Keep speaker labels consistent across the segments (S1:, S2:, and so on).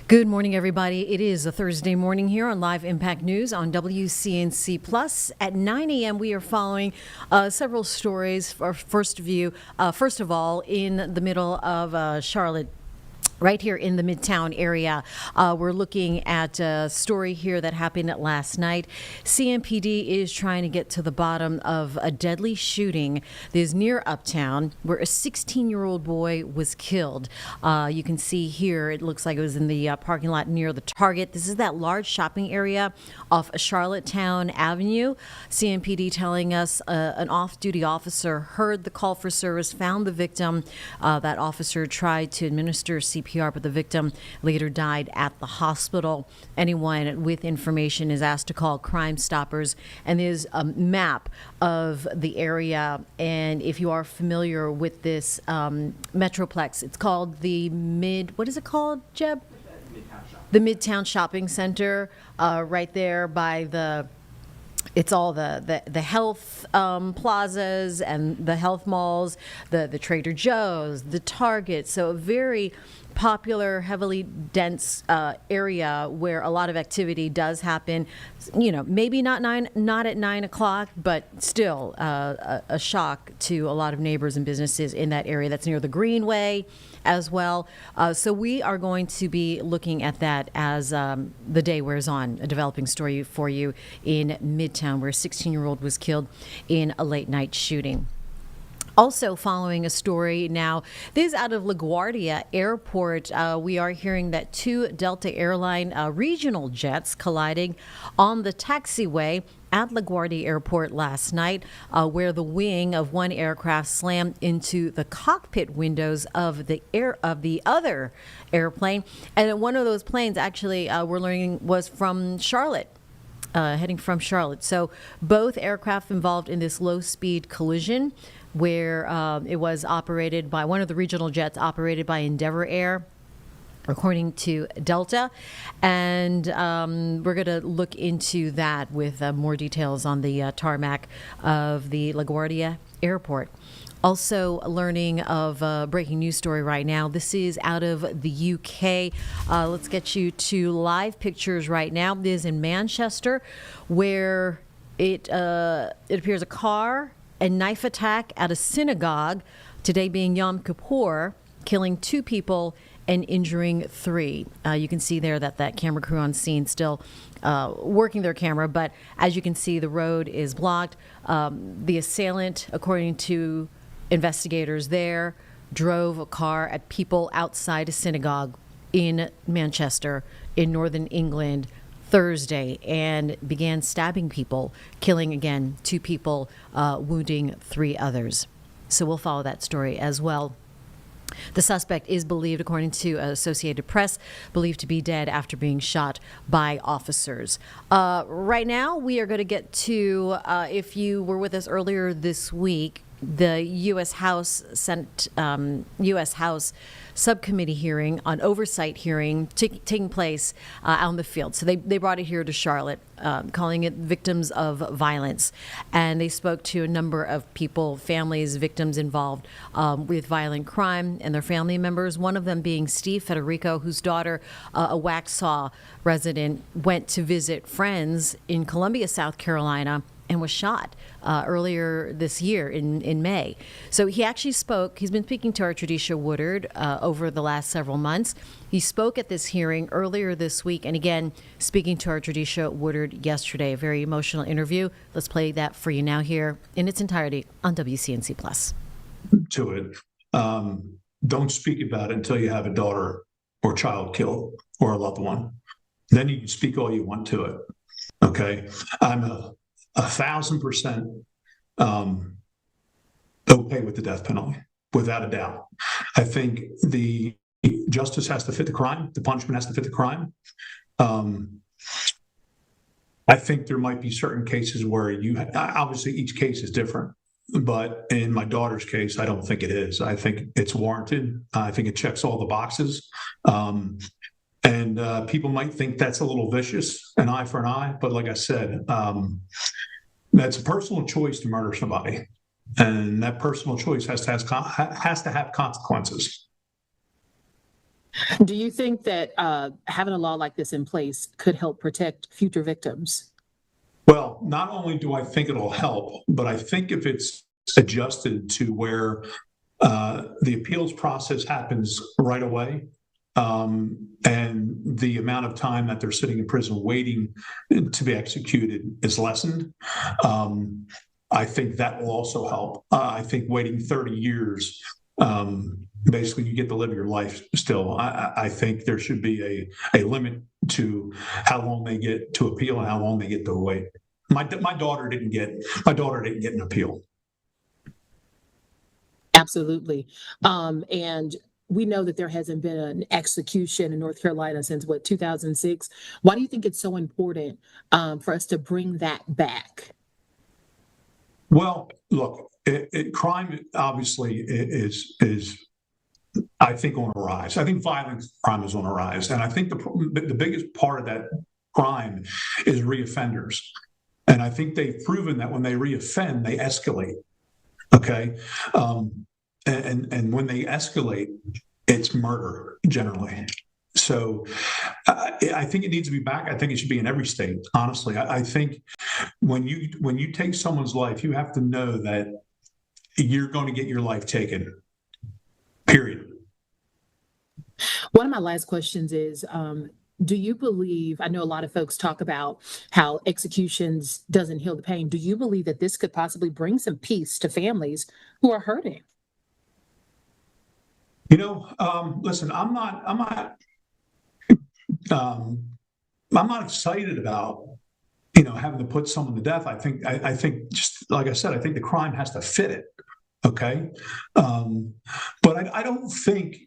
S1: Good morning, everybody. It is a Thursday morning here on Live Impact News on WCNC Plus. At 9 a.m., we are following several stories. First of all, in the middle of Charlotte, right here in the Midtown area. We're looking at a story here that happened last night. CMPD is trying to get to the bottom of a deadly shooting that is near Uptown where a 16-year-old boy was killed. You can see here, it looks like it was in the parking lot near the Target. This is that large shopping area off Charlottetown Avenue. CMPD telling us an off-duty officer heard the call for service, found the victim. That officer tried to administer CPR, but the victim later died at the hospital. Anyone with information is asked to call Crime Stoppers, and there's a map of the area. And if you are familiar with this Metroplex, it's called what is it called, Jeb? The Midtown Shopping Center, right there by It's all the health plazas and the health malls, the Trader Joe's, the Target. So a very popular, heavily dense area where a lot of activity does happen. Maybe not at 9 o'clock, but still a shock to a lot of neighbors and businesses in that area. That's near the Greenway as well. So we are going to be looking at that as the day wears on, a developing story for you in Midtown, where a 16-year-old was killed in a late night shooting. Also following a story now, this is out of LaGuardia Airport. We are hearing that two Delta Airline regional jets colliding on the taxiway at LaGuardia Airport last night, where the wing of one aircraft slammed into the cockpit windows of the other airplane. And one of those planes, actually, we're learning, was from Charlotte. Heading from Charlotte. So both aircraft involved in this low-speed collision, where it was operated by one of the regional jets, operated by Endeavor Air, according to Delta. And we're going to look into that with more details on the tarmac of the LaGuardia Airport. Also learning of a breaking news story right now. This is out of the UK. Let's get you to live pictures right now. This is in Manchester, where it appears a car and knife attack at a synagogue, today being Yom Kippur, killing 2 people and injuring 3. You can see there that camera crew on scene still working their camera, but as you can see, the road is blocked. The assailant, according to investigators there, drove a car at people outside a synagogue in Manchester in northern England Thursday and began stabbing people, killing again 2 people, wounding 3 others. So we'll follow that story as well. The suspect is believed, according to Associated Press, believed to be dead after being shot by officers. Right now, we are going to get to, if you were with us earlier this week, the U.S. House subcommittee hearing on oversight hearing taking place out in the field. So they brought it here to Charlotte, calling it Victims of Violence. And they spoke to a number of people, families, victims involved with violent crime and their family members, one of them being Steve Federico, whose daughter, a Waxhaw resident, went to visit friends in Columbia, South Carolina, and was shot earlier this year in May. So he actually spoke. He's been speaking to our Tradisha Woodard over the last several months. He spoke at this hearing earlier this week, and again, speaking to our Tradisha Woodard yesterday. A very emotional interview. Let's play that for you now here in its entirety on WCNC Plus.
S2: To it. Don't speak about it until you have a daughter or child killed or a loved one. Then you can speak all you want to it. Okay? I'm 1,000% okay with the death penalty, without a doubt. I think the justice has to fit the crime. The punishment has to fit the crime. I think there might be certain cases where obviously each case is different, but in my daughter's case, I don't think it is. I think it's warranted. I think it checks all the boxes. And people might think that's a little vicious, an eye for an eye. But like I said, that's a personal choice to murder somebody. And that personal choice has to have consequences.
S3: Do you think that having a law like this in place could help protect future victims?
S2: Well, not only do I think it'll help, but I think if it's adjusted to where the appeals process happens right away, and the amount of time that they're sitting in prison waiting to be executed is lessened, I think that will also help. I think waiting 30 years, basically you get to live your life still. I think there should be a limit to how long they get to appeal and how long they get to wait. My daughter didn't get an appeal.
S3: Absolutely. And we know that there hasn't been an execution in North Carolina since 2006. Why do you think it's so important for us to bring that back?
S2: Well, look, crime obviously is I think on a rise. I think violent crime is on a rise, and I think the biggest part of that crime is reoffenders. And I think they've proven that when they reoffend, they escalate. Okay. And when they escalate, it's murder generally. So I think it needs to be back. I think it should be in every state. Honestly, I think when you take someone's life, you have to know that you're going to get your life taken. Period.
S3: One of my last questions is, do you believe, I know a lot of folks talk about how executions doesn't heal the pain. Do you believe that this could possibly bring some peace to families who are hurting?
S2: Listen, I'm not excited about, having to put someone to death. I think just like I said, I think the crime has to fit it. Okay. But I don't think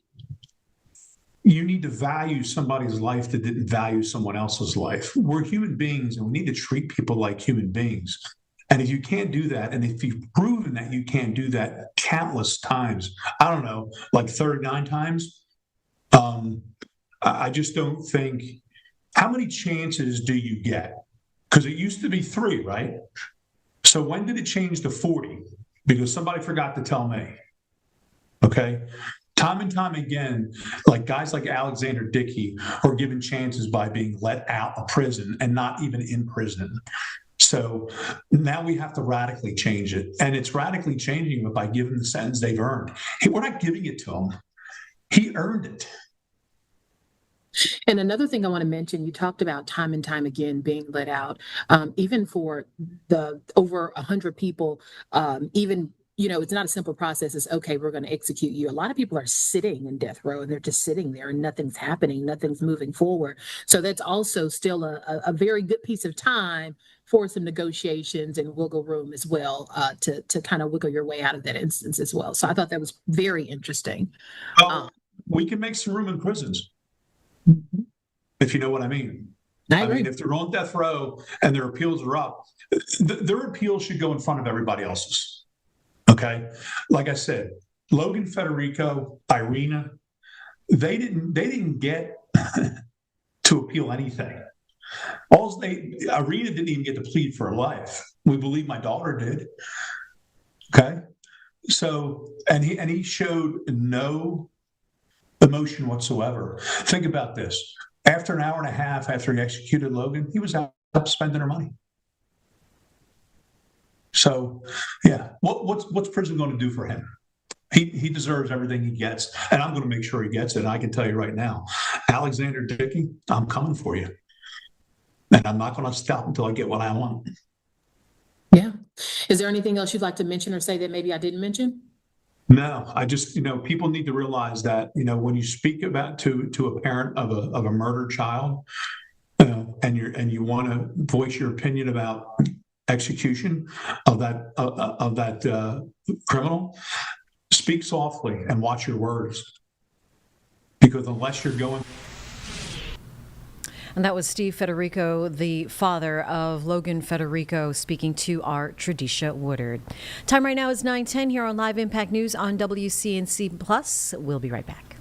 S2: you need to value somebody's life that didn't value someone else's life. We're human beings and we need to treat people like human beings. And if you can't do that, and if you've proven that you can't do that countless times, I don't know, like 39 times, I just don't think, how many chances do you get? Because it used to be 3, right? So when did it change to 40? Because somebody forgot to tell me. Okay. Time and time again, like guys like Alexander Dickey are given chances by being let out of prison and not even in prison. So now we have to radically change it. And it's radically changing it by giving the sentence they've earned. Hey, we're not giving it to him. He earned it.
S3: And another thing I want to mention, you talked about time and time again being let out, even for the over 100 people, even, it's not a simple process. It's okay, we're going to execute you. A lot of people are sitting in death row and they're just sitting there and nothing's happening, nothing's moving forward. So that's also still a very good piece of time for some negotiations and wiggle room as well, to kind of wiggle your way out of that instance as well. So I thought that was very interesting.
S2: Well, we can make some room in prisons, if you know what I mean.
S3: I agree.
S2: mean, if they're on death row and their appeals are up, their appeals should go in front of everybody else's. Okay. Like I said, Logan Federico, Irina, they didn't get to appeal anything. Irina didn't even get to plead for her life. We believe my daughter did. Okay. So, and he showed no emotion whatsoever. Think about this. After an hour and a half after he executed Logan, he was out spending her money. So, yeah, what's prison going to do for him? He deserves everything he gets, and I'm going to make sure he gets it. And I can tell you right now, Alexander Dickey, I'm coming for you, and I'm not going to stop until I get what I want.
S3: Yeah. Is there anything else you'd like to mention or say that maybe I didn't mention?
S2: No, I just, people need to realize that, when you speak about to a parent of a murdered child, and you want to voice your opinion about execution of that criminal, speak softly and watch your words, because unless you're going.
S1: And that was Steve Federico, the father of Logan Federico, speaking to our Tradisha Woodard. Time right now is 9:10 here on Live Impact News on WCNC Plus. We'll be right back.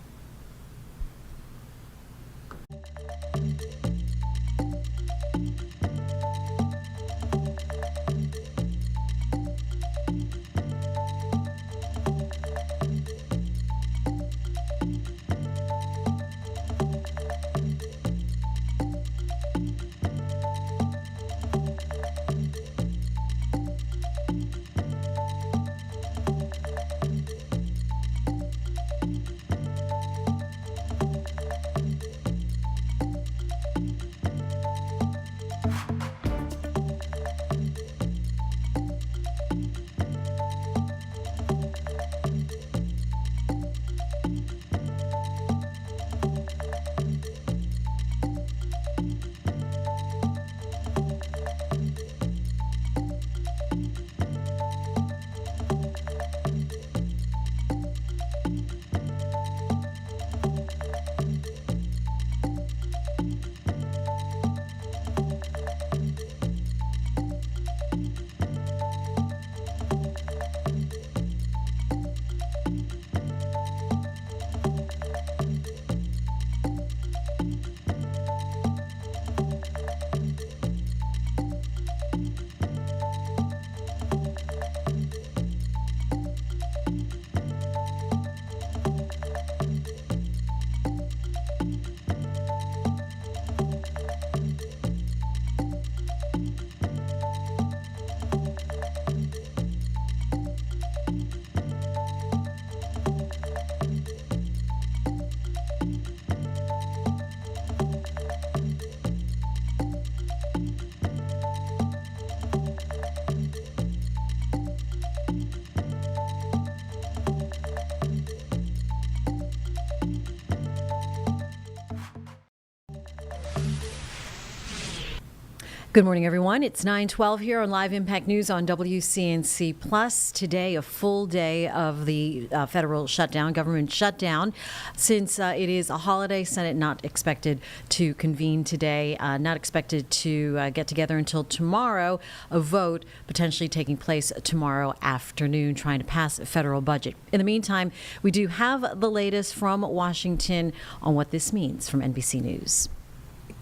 S1: Good morning, everyone. It's 9:12 here on Live Impact News on WCNC Plus. Today, a full day of the federal shutdown, government shutdown. Since it is a holiday, Senate not expected to convene today, not expected to get together until tomorrow. A vote potentially taking place tomorrow afternoon, trying to pass a federal budget. In the meantime, we do have the latest from Washington on what this means from NBC News.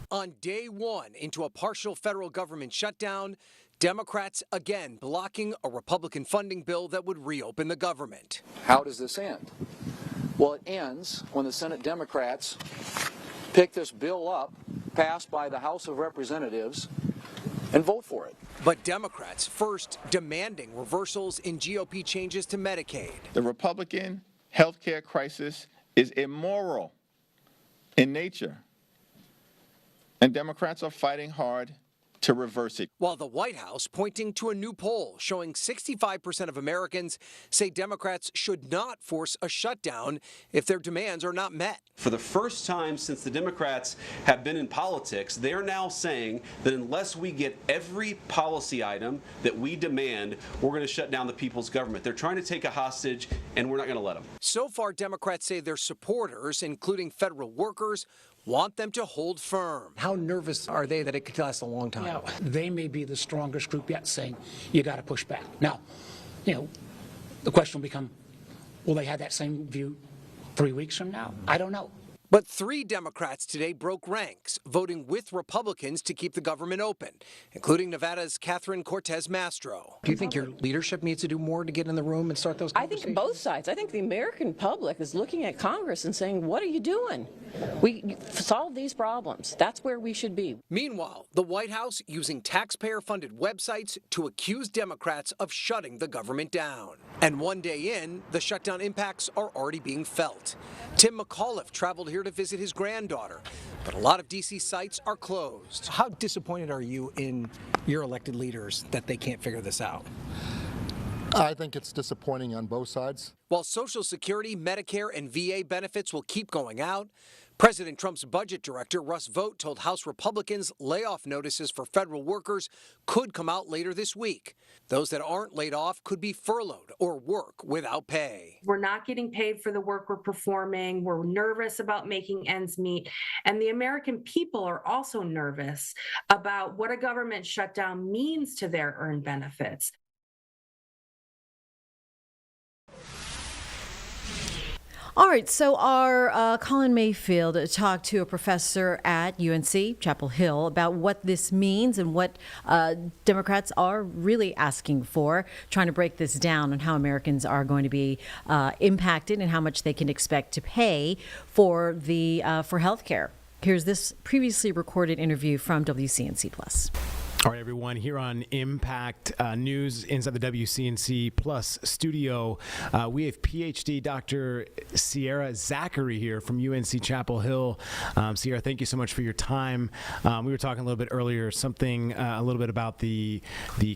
S4: On day one into a partial federal government shutdown, Democrats again blocking a Republican funding bill that would reopen the government.
S5: How does this end? Well, it ends when the Senate Democrats pick this bill up, passed by the House of Representatives, and vote for it.
S4: But Democrats first demanding reversals in GOP changes to Medicaid.
S6: The Republican health care crisis is immoral in nature, and Democrats are fighting hard to reverse it.
S4: While the White House pointing to a new poll showing 65% of Americans say Democrats should not force a shutdown if their demands are not met.
S7: For the first time since the Democrats have been in politics, they're now saying that unless we get every policy item that we demand, we're going to shut down the people's government. They're trying to take a hostage, and we're not going to let them.
S4: So far, Democrats say their supporters, including federal workers, want them to hold firm.
S8: How nervous are they that it could last a long time?
S9: Now, they may be the strongest group yet saying, you got to push back. Now, the question will become, will they have that same view 3 weeks from now? I don't know.
S4: But 3 Democrats today broke ranks, voting with Republicans to keep the government open, including Nevada's Catherine Cortez Masto.
S8: Do you think your leadership needs to do more to get in the room and start those conversations?
S10: I think both sides. I think the American public is looking at Congress and saying, what are you doing? We solve these problems. That's where we should be.
S4: Meanwhile, the White House using taxpayer-funded websites to accuse Democrats of shutting the government down. And one day in, the shutdown impacts are already being felt. Tim McAuliffe traveled here to visit his granddaughter, but a lot of D.C. sites are closed.
S8: How disappointed are you in your elected leaders that they can't figure this out?
S11: I think it's disappointing on both sides.
S4: While Social Security, Medicare, and VA benefits will keep going out, President Trump's budget director, Russ Vought, told House Republicans layoff notices for federal workers could come out later this week. Those that aren't laid off could be furloughed or work without pay.
S12: We're not getting paid for the work we're performing. We're nervous about making ends meet. And the American people are also nervous about what a government shutdown means to their earned benefits.
S1: All right, so our Colin Mayfield talked to a professor at UNC Chapel Hill about what this means and what Democrats are really asking for, trying to break this down and how Americans are going to be impacted and how much they can expect to pay for health care. Here's this previously recorded interview from WCNC Plus.
S13: All right, everyone, here on Impact News inside the WCNC Plus studio, we have PhD Dr. Sierra Zachary here from UNC Chapel Hill. Sierra, thank you so much for your time. We were talking a little bit earlier, a little bit about the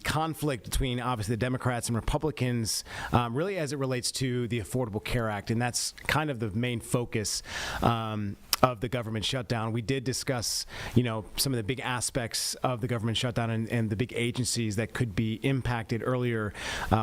S13: conflict between, obviously, the Democrats and Republicans, really as it relates to the Affordable Care Act, and that's kind of the main focus of the government shutdown. We did discuss, some of the big aspects of the government shutdown and the big agencies that could be impacted earlier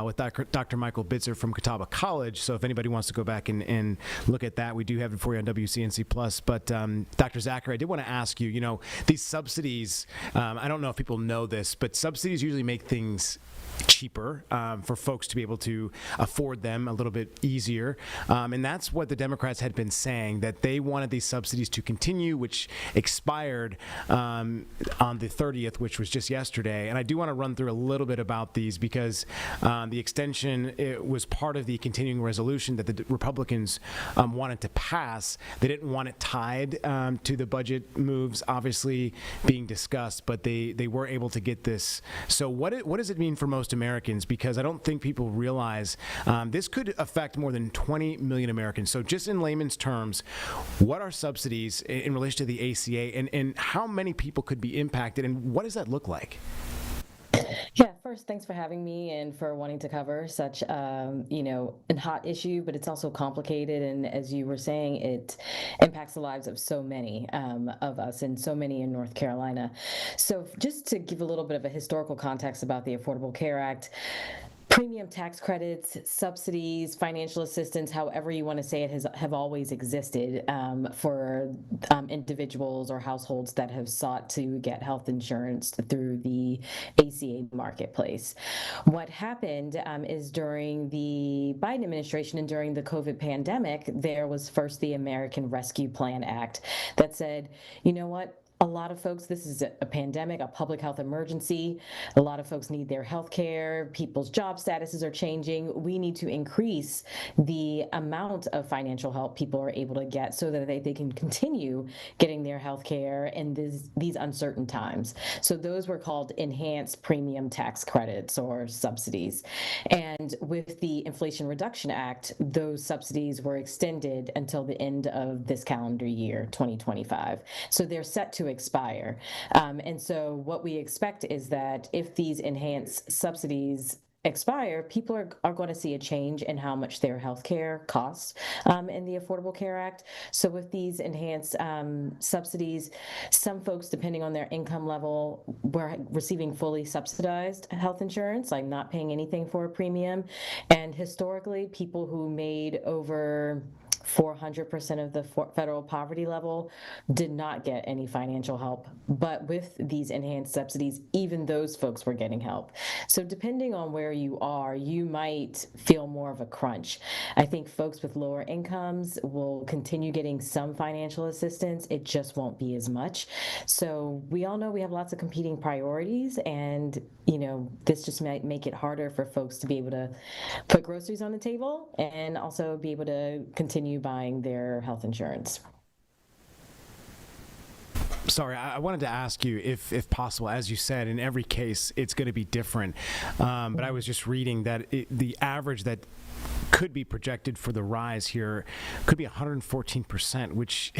S13: with Dr. Michael Bitzer from Catawba College. So if anybody wants to go back and look at that, we do have it for you on WCNC Plus. But Dr. Zachary, I did want to ask you, these subsidies, I don't know if people know this, but subsidies usually make things cheaper for folks to be able to afford them a little bit easier. And that's what the Democrats had been saying, that they wanted these subsidies to continue, which expired on the 30th, which was just yesterday. And I do want to run through a little bit about these because the extension, it was part of the continuing resolution that the Republicans wanted to pass. They didn't want it tied to the budget moves, obviously being discussed, but they were able to get this. So what does it mean for most Americans? Because I don't think people realize this could affect more than 20 million Americans. So just in layman's terms, what are subsidies in relation to the ACA and how many people could be impacted and what does that look like?
S10: Yeah,
S14: first, thanks for having me and for wanting to cover such, a hot issue, but it's also complicated. And as you were saying, it impacts the lives of so many of us and so many in North Carolina. So just to give a little bit of a historical context about the Affordable Care Act, premium tax credits, subsidies, financial assistance, however you want to say it, have always existed for individuals or households that have sought to get health insurance through the ACA marketplace. What happened is during the Biden administration and during the COVID pandemic, there was first the American Rescue Plan Act that said, you know what? A lot of folks, this is a pandemic, a public health emergency. A lot of folks need their health care. People's job statuses are changing. We need to increase the amount of financial help people are able to get so that they can continue getting their health care in these uncertain times. So those were called enhanced premium tax credits or subsidies. And with the Inflation Reduction Act, those subsidies were extended until the end of this calendar year, 2025. So they're set to expire. And so what we expect is that if these enhanced subsidies expire, people are going to see a change in how much their health care costs in the Affordable Care Act. So with these enhanced subsidies, some folks, depending on their income level, were receiving fully subsidized health insurance, like not paying anything for a premium. And historically, people who made over 400% of the federal poverty level did not get any financial help. But with these enhanced subsidies, even those folks were getting help. So depending on where you are, you might feel more of a crunch. I think folks with lower incomes will continue getting some financial assistance. It just won't be as much. So we all know we have lots of competing priorities, and this just might make it harder for folks to be able to put groceries on the table and also be able to continue buying their health insurance.
S13: Sorry, I wanted to ask you if possible, as you said, in every case, it's going to be different. But I was just reading that the average that could be projected for the rise here could be 114%, which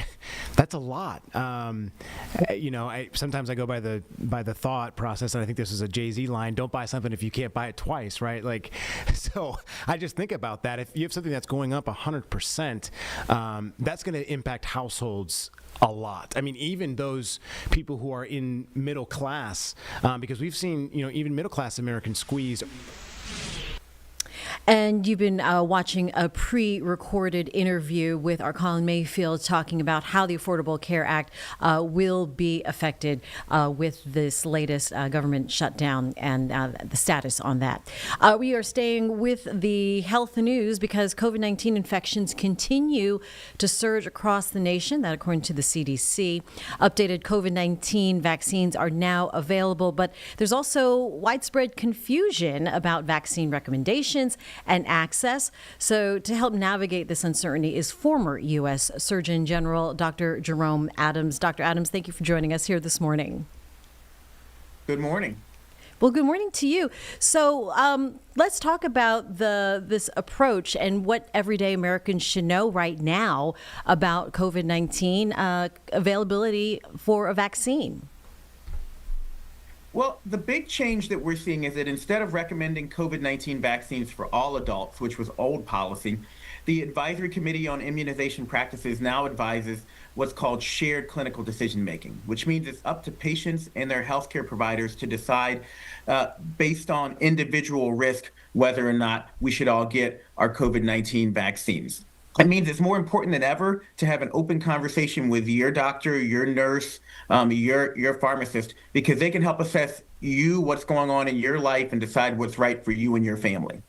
S13: that's a lot. Sometimes I go by the thought process, and I think this is a Jay-Z line: "Don't buy something if you can't buy it twice." Right? So I just think about that. If you have something that's going up 100%, that's going to impact households a lot. I mean, even those people who are in middle class, because we've seen, even middle class Americans squeeze.
S1: And you've been watching a pre-recorded interview with our Colin Mayfield talking about how the Affordable Care Act will be affected with this latest government shutdown and the status on that. We are staying with the health news because COVID-19 infections continue to surge across the nation, that according to the CDC. Updated COVID-19 vaccines are now available, but there's also widespread confusion about vaccine recommendations and access. So to help navigate this uncertainty is former U.S. Surgeon General Dr. Jerome Adams. Dr. Adams, thank you for joining us here this morning.
S15: Good morning.
S1: Well, good morning to you. So let's talk about this approach and what everyday Americans should know right now about COVID-19 availability for a vaccine.
S15: Well, the big change that we're seeing is that instead of recommending COVID-19 vaccines for all adults, which was old policy, the Advisory Committee on Immunization Practices now advises what's called shared clinical decision-making, which means it's up to patients and their healthcare providers to decide based on individual risk whether or not we should all get our COVID-19 vaccines. It means it's more important than ever to have an open conversation with your doctor, your nurse, your pharmacist, because they can help assess what's going on in your life and decide what's right for you and your family.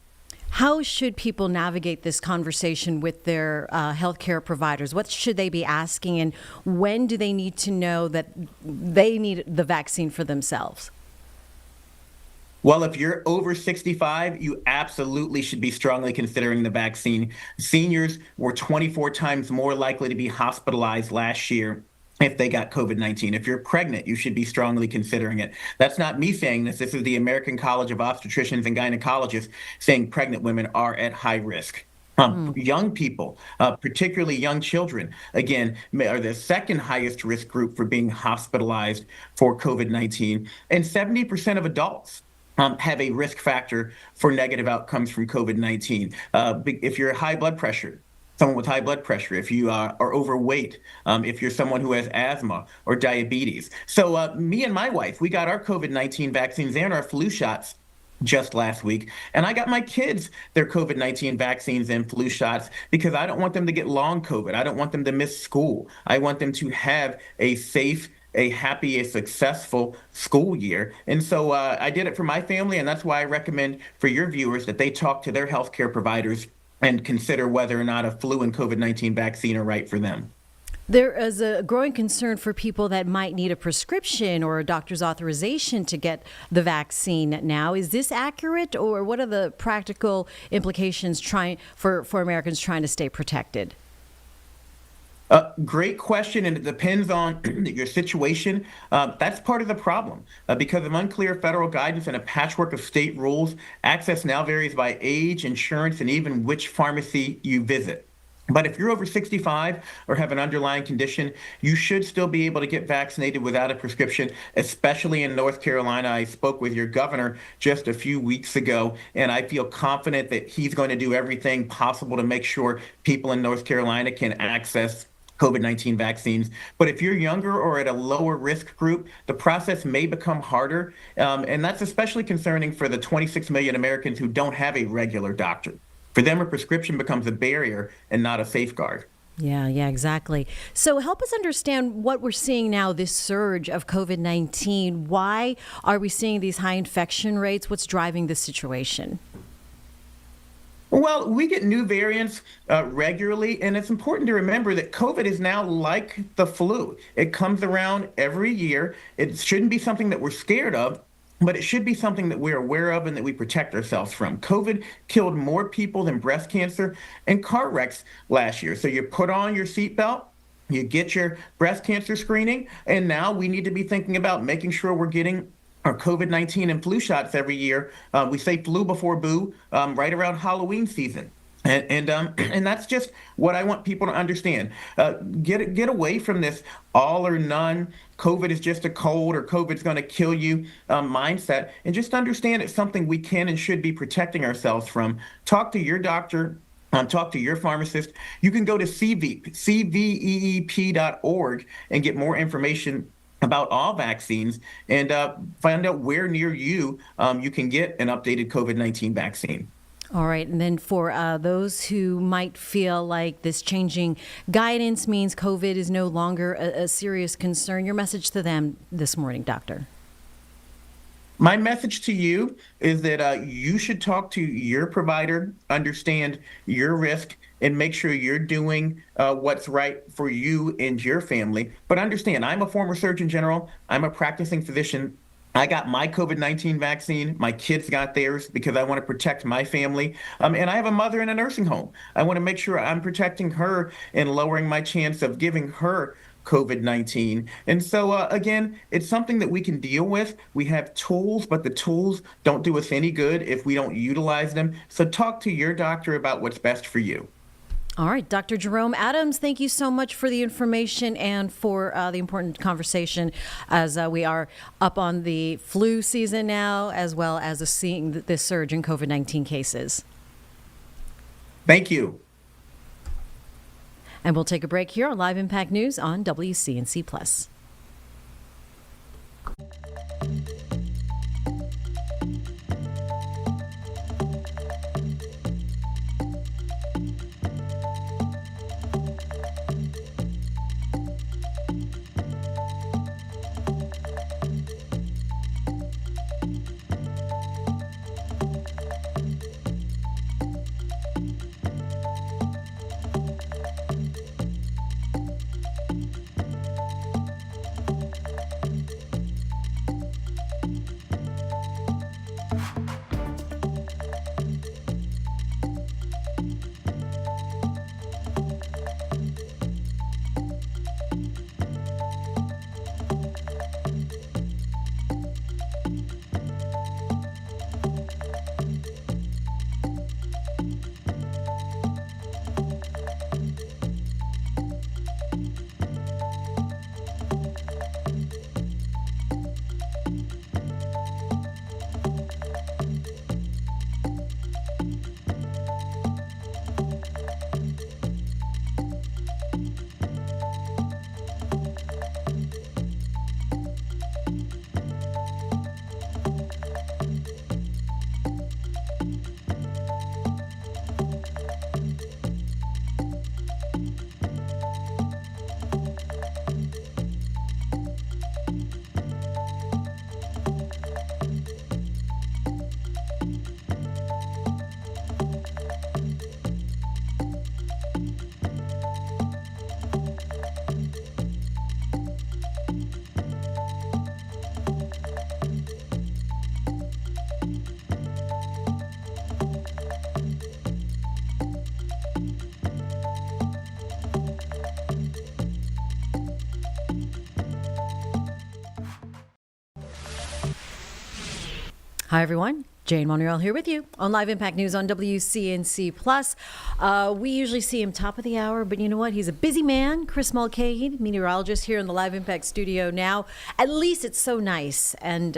S1: How should people navigate this conversation with their healthcare providers? What should they be asking, and when do they need to know that they need the vaccine for themselves?
S15: Well, if you're over 65, you absolutely should be strongly considering the vaccine. Seniors were 24 times more likely to be hospitalized last year if they got COVID-19. If you're pregnant, you should be strongly considering it. That's not me saying this. This is the American College of Obstetricians and Gynecologists saying pregnant women are at high risk. Young people, particularly young children, again, are the second highest risk group for being hospitalized for COVID-19. And 70% of adults have a risk factor for negative outcomes from COVID-19. If you're high blood pressure, someone with high blood pressure, if you are overweight, if you're someone who has asthma or diabetes. So me and my wife, we got our COVID-19 vaccines and our flu shots just last week. And I got my kids their COVID-19 vaccines and flu shots because I don't want them to get long COVID. I don't want them to miss school. I want them to have a safe, a happy, a successful school year. And so I did it for my family, and that's why I recommend for your viewers that they talk to their healthcare providers and consider whether or not a flu and COVID-19 vaccine are right for them.
S1: There is a growing concern for people that might need a prescription or a doctor's authorization to get the vaccine now. Is this accurate, or what are the practical implications for Americans trying to stay protected?
S15: Great question, and it depends on your situation. That's part of the problem. Because of unclear federal guidance and a patchwork of state rules, access now varies by age, insurance, and even which pharmacy you visit. But if you're over 65 or have an underlying condition, you should still be able to get vaccinated without a prescription, especially in North Carolina. I spoke with your governor just a few weeks ago, and I feel confident that he's going to do everything possible to make sure people in North Carolina can access COVID-19 vaccines. But if you're younger or at a lower risk group, the process may become harder. And that's especially concerning for the 26 million Americans who don't have a regular doctor. For them, a prescription becomes a barrier and not a safeguard.
S1: Yeah, exactly. So help us understand what we're seeing now, this surge of COVID-19. Why are we seeing these high infection rates? What's driving this situation?
S15: Well, we get new variants regularly, and it's important to remember that COVID is now like the flu. It comes around every year. It shouldn't be something that we're scared of, but it should be something that we're aware of and that we protect ourselves from. COVID killed more people than breast cancer and car wrecks last year. So you put on your seatbelt, you get your breast cancer screening, and now we need to be thinking about making sure we're getting our COVID-19 and flu shots every year. We say flu before boo, right around Halloween season. And that's just what I want people to understand. Get away from this all or none, COVID is just a cold or COVID's going to kill you mindset, and just understand it's something we can and should be protecting ourselves from. Talk to your doctor. Talk to your pharmacist. You can go to cveep.org and get more information about all vaccines and find out where near you you can get an updated COVID-19 vaccine.
S1: All right. And then for those who might feel like this changing guidance means COVID is no longer a serious concern, your message to them this morning, Doctor?
S15: My message to you is that you should talk to your provider, understand your risk, and make sure you're doing what's right for you and your family. But understand, I'm a former Surgeon General. I'm a practicing physician. I got my COVID-19 vaccine. My kids got theirs because I want to protect my family. And I have a mother in a nursing home. I want to make sure I'm protecting her and lowering my chance of giving her COVID-19. And so, again, it's something that we can deal with. We have tools, but the tools don't do us any good if we don't utilize them. So talk to your doctor about what's best for you.
S1: All right, Dr. Jerome Adams, thank you so much for the information and for the important conversation as we are up on the flu season now, as well as seeing this surge in COVID-19 cases.
S15: Thank you.
S1: And we'll take a break here on Live Impact News on WCNC Plus. Hi, everyone. Jane Monreal here with you on Live Impact News on WCNC Plus. We usually see him top of the hour, but you know what? He's a busy man. Chris Mulcahy, meteorologist here in the Live Impact studio now. At least it's so nice and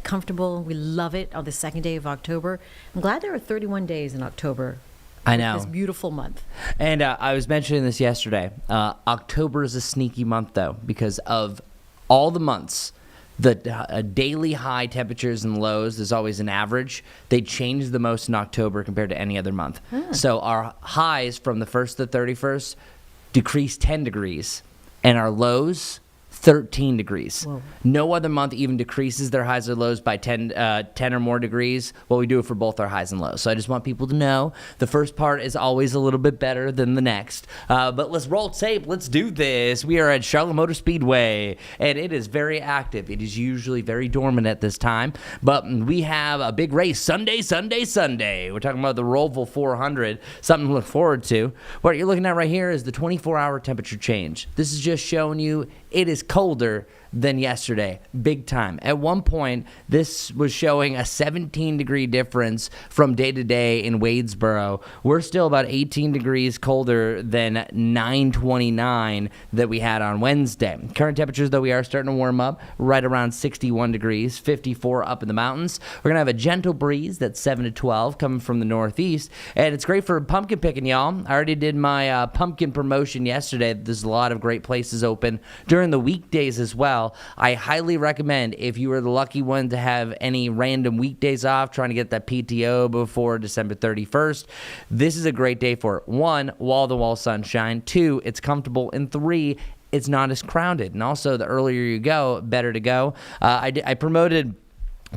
S1: comfortable. We love it on the second day of October. I'm glad there are 31 days in October.
S16: I know.
S1: This beautiful month.
S16: And I was mentioning this yesterday. October is a sneaky month, though, because of all the months. The daily high temperatures and lows, there's always an average. They change the most in October compared to any other month. So our highs from the 1st to the 31st decrease 10 degrees, and our lows 13 degrees.
S1: Whoa.
S16: No other month even decreases their highs or lows by 10 or more degrees. Well, we do it for both our highs and lows. So I just want people to know the first part is always a little bit better than the next. But let's roll tape. Let's do this. We are at Charlotte Motor Speedway, and it is very active. It is usually very dormant at this time, but we have a big race Sunday. We're talking about the Roval 400, something to look forward to. What you're looking at right here is the 24-hour temperature change. This is just showing you it is colder than yesterday, big time. At one point, this was showing a 17-degree difference from day to day in Wadesboro. We're still about 18 degrees colder than 929 that we had on Wednesday. Current temperatures, though, we are starting to warm up right around 61 degrees, 54 up in the mountains. We're going to have a gentle breeze that's 7 to 12 coming from the northeast, and it's great for pumpkin picking, y'all. I already did my pumpkin promotion yesterday. There's a lot of great places open during the weekdays as well. I highly recommend, if you are the lucky one to have any random weekdays off, trying to get that PTO before December 31st, this is a great day for it. 1, wall-to-wall sunshine. 2, it's comfortable. And 3, it's not as crowded. And also, the earlier you go, better to go. I promoted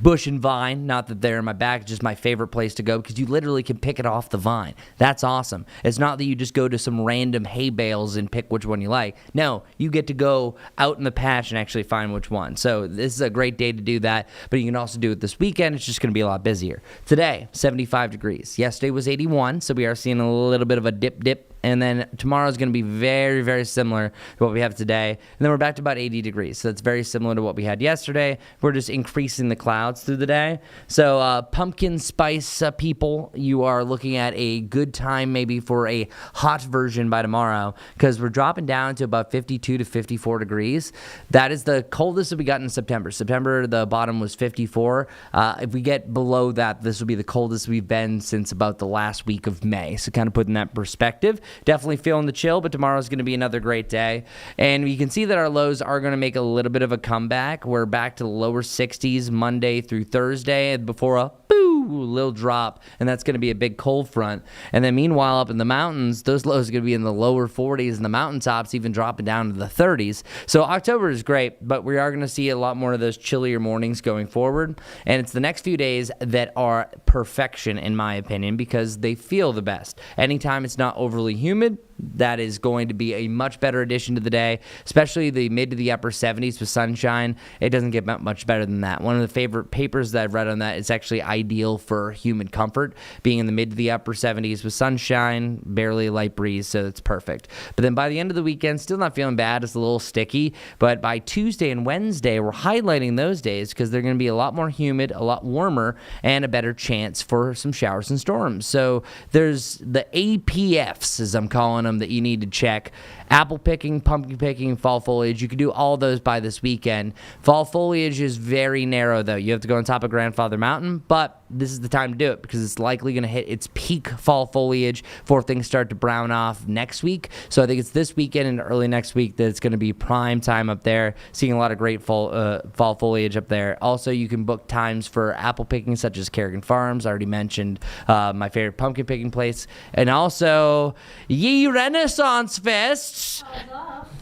S16: Bush and Vine, not that they're in my bag, just my favorite place to go because you literally can pick it off the vine. That's awesome. It's not that you just go to some random hay bales and pick which one you like. No, you get to go out in the patch and actually find which one. So this is a great day to do that, but you can also do it this weekend. It's just going to be a lot busier. Today, 75 degrees. Yesterday was 81, so we are seeing a little bit of a dip. And then tomorrow is going to be very, very similar to what we have today. And then we're back to about 80 degrees. So that's very similar to what we had yesterday. We're just increasing the clouds through the day. So pumpkin spice people, you are looking at a good time maybe for a hot version by tomorrow because we're dropping down to about 52 to 54 degrees. That is the coldest that we got in September. September, the bottom was 54. If we get below that, this will be the coldest we've been since about the last week of May. So kind of putting that in perspective. Definitely feeling the chill, but tomorrow's going to be another great day. And you can see that our lows are going to make a little bit of a comeback. We're back to the lower 60s Monday through Thursday before a little drop, and that's going to be a big cold front. And then meanwhile, up in the mountains, those lows are going to be in the lower 40s, and the mountaintops even dropping down to the 30s. So October is great, but we are going to see a lot more of those chillier mornings going forward. And it's the next few days that are perfection, in my opinion, because they feel the best. Anytime it's not overly humid, that is going to be a much better addition to the day, especially the mid to the upper 70s with sunshine. It doesn't get much better than that. One of the favorite papers that I've read on that is actually ideal for human comfort, being in the mid to the upper 70s with sunshine, barely a light breeze, so it's perfect. But then by the end of the weekend, still not feeling bad. It's a little sticky, but by Tuesday and Wednesday, we're highlighting those days because they're going to be a lot more humid, a lot warmer, and a better chance for some showers and storms. So there's the APFs, as I'm calling them, that you need to check. Apple picking, pumpkin picking, fall foliage. You can do all those by this weekend. Fall foliage is very narrow, though. You have to go on top of Grandfather Mountain, but this is the time to do it because it's likely going to hit its peak fall foliage before things start to brown off next week. So I think it's this weekend and early next week that it's going to be prime time up there. Seeing a lot of great fall foliage up there. Also, you can book times for apple picking, such as Kerrigan Farms. I already mentioned my favorite pumpkin picking place. And also, Ye Renaissance Fest.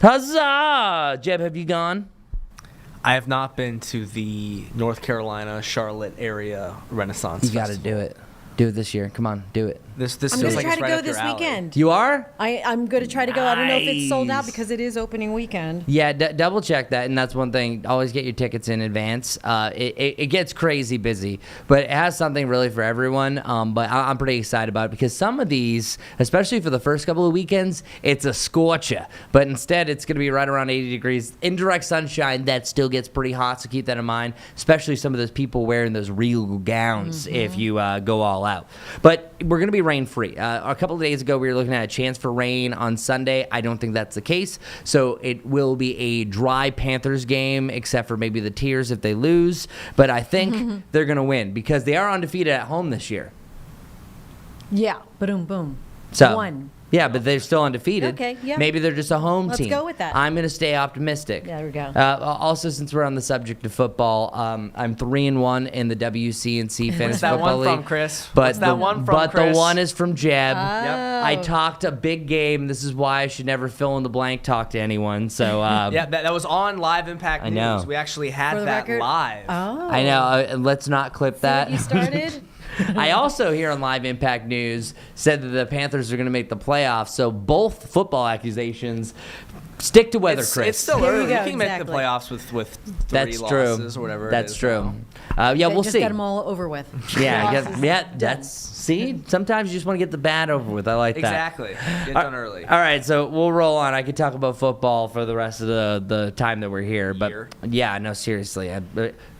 S16: Huzzah! Jeb, have you gone?
S17: I have not been to the North Carolina, Charlotte area Renaissance
S16: You got to
S17: Festival.
S16: do it. Do it this year. Come on, do it.
S1: I'm going to try to go this weekend.
S16: You are?
S1: I'm going to try to go. I don't know if it's sold out
S16: Nice.
S1: because it is opening weekend.
S16: Yeah, double check that, and that's one thing. Always get your tickets in advance. It gets crazy busy, but it has something really for everyone. But I'm pretty excited about it because some of these, especially for the first couple of weekends, it's a scorcher. But instead, it's going to be right around 80 degrees. In direct sunshine, that still gets pretty hot, so keep that in mind, especially some of those people wearing those real gowns if you go all out. But we're going to be rain-free. A couple of days ago, we were looking at a chance for rain on Sunday. I don't think that's the case. So it will be a dry Panthers game, except for maybe the Tears if they lose. But I think they're going to win because they are undefeated at home this year.
S1: Yeah. Boom, boom.
S16: So,
S1: One.
S16: Yeah, but they're still undefeated.
S1: Okay, yeah.
S16: Maybe they're just a home
S1: Let's
S16: team.
S1: go with that.
S16: I'm going to stay optimistic.
S1: There we go.
S16: Also, since we're on the subject of football, I'm 3-1 in the WCNC Fantasy
S17: that
S16: Football
S17: one
S16: League.
S17: from, Chris?
S16: But
S17: What's that one from,
S16: But
S17: Chris?
S16: the one is from Jeb.
S1: Oh.
S16: I talked a big game. This is why I should never fill in the blank talk to anyone. So
S17: Yeah, that was on Live Impact
S16: I
S17: News.
S16: know.
S17: We actually had
S1: For the
S17: that
S1: record?
S17: live.
S1: Oh.
S16: I know. Let's not clip
S1: See
S16: that.
S1: what you started?
S16: I also here on Live Impact News said that the Panthers are going to make the playoffs. So both football accusations stick to weather, Chris.
S17: It's still
S1: There you
S17: early.
S1: go,
S17: You can make the
S1: exactly.
S17: playoffs with three
S16: That's
S17: losses
S16: true.
S17: or whatever.
S16: That's
S17: it is
S16: true.
S17: now.
S16: Yeah, we'll
S1: Just
S16: see.
S1: get them all over with.
S16: Yeah,
S1: Losses,
S16: yeah.
S1: done.
S16: That's see. Sometimes you just want to get the bad over with. I like that.
S17: Exactly. Get done early.
S16: All right, so we'll roll on. I could talk about football for the rest of the time that we're here, but yeah, no, seriously, a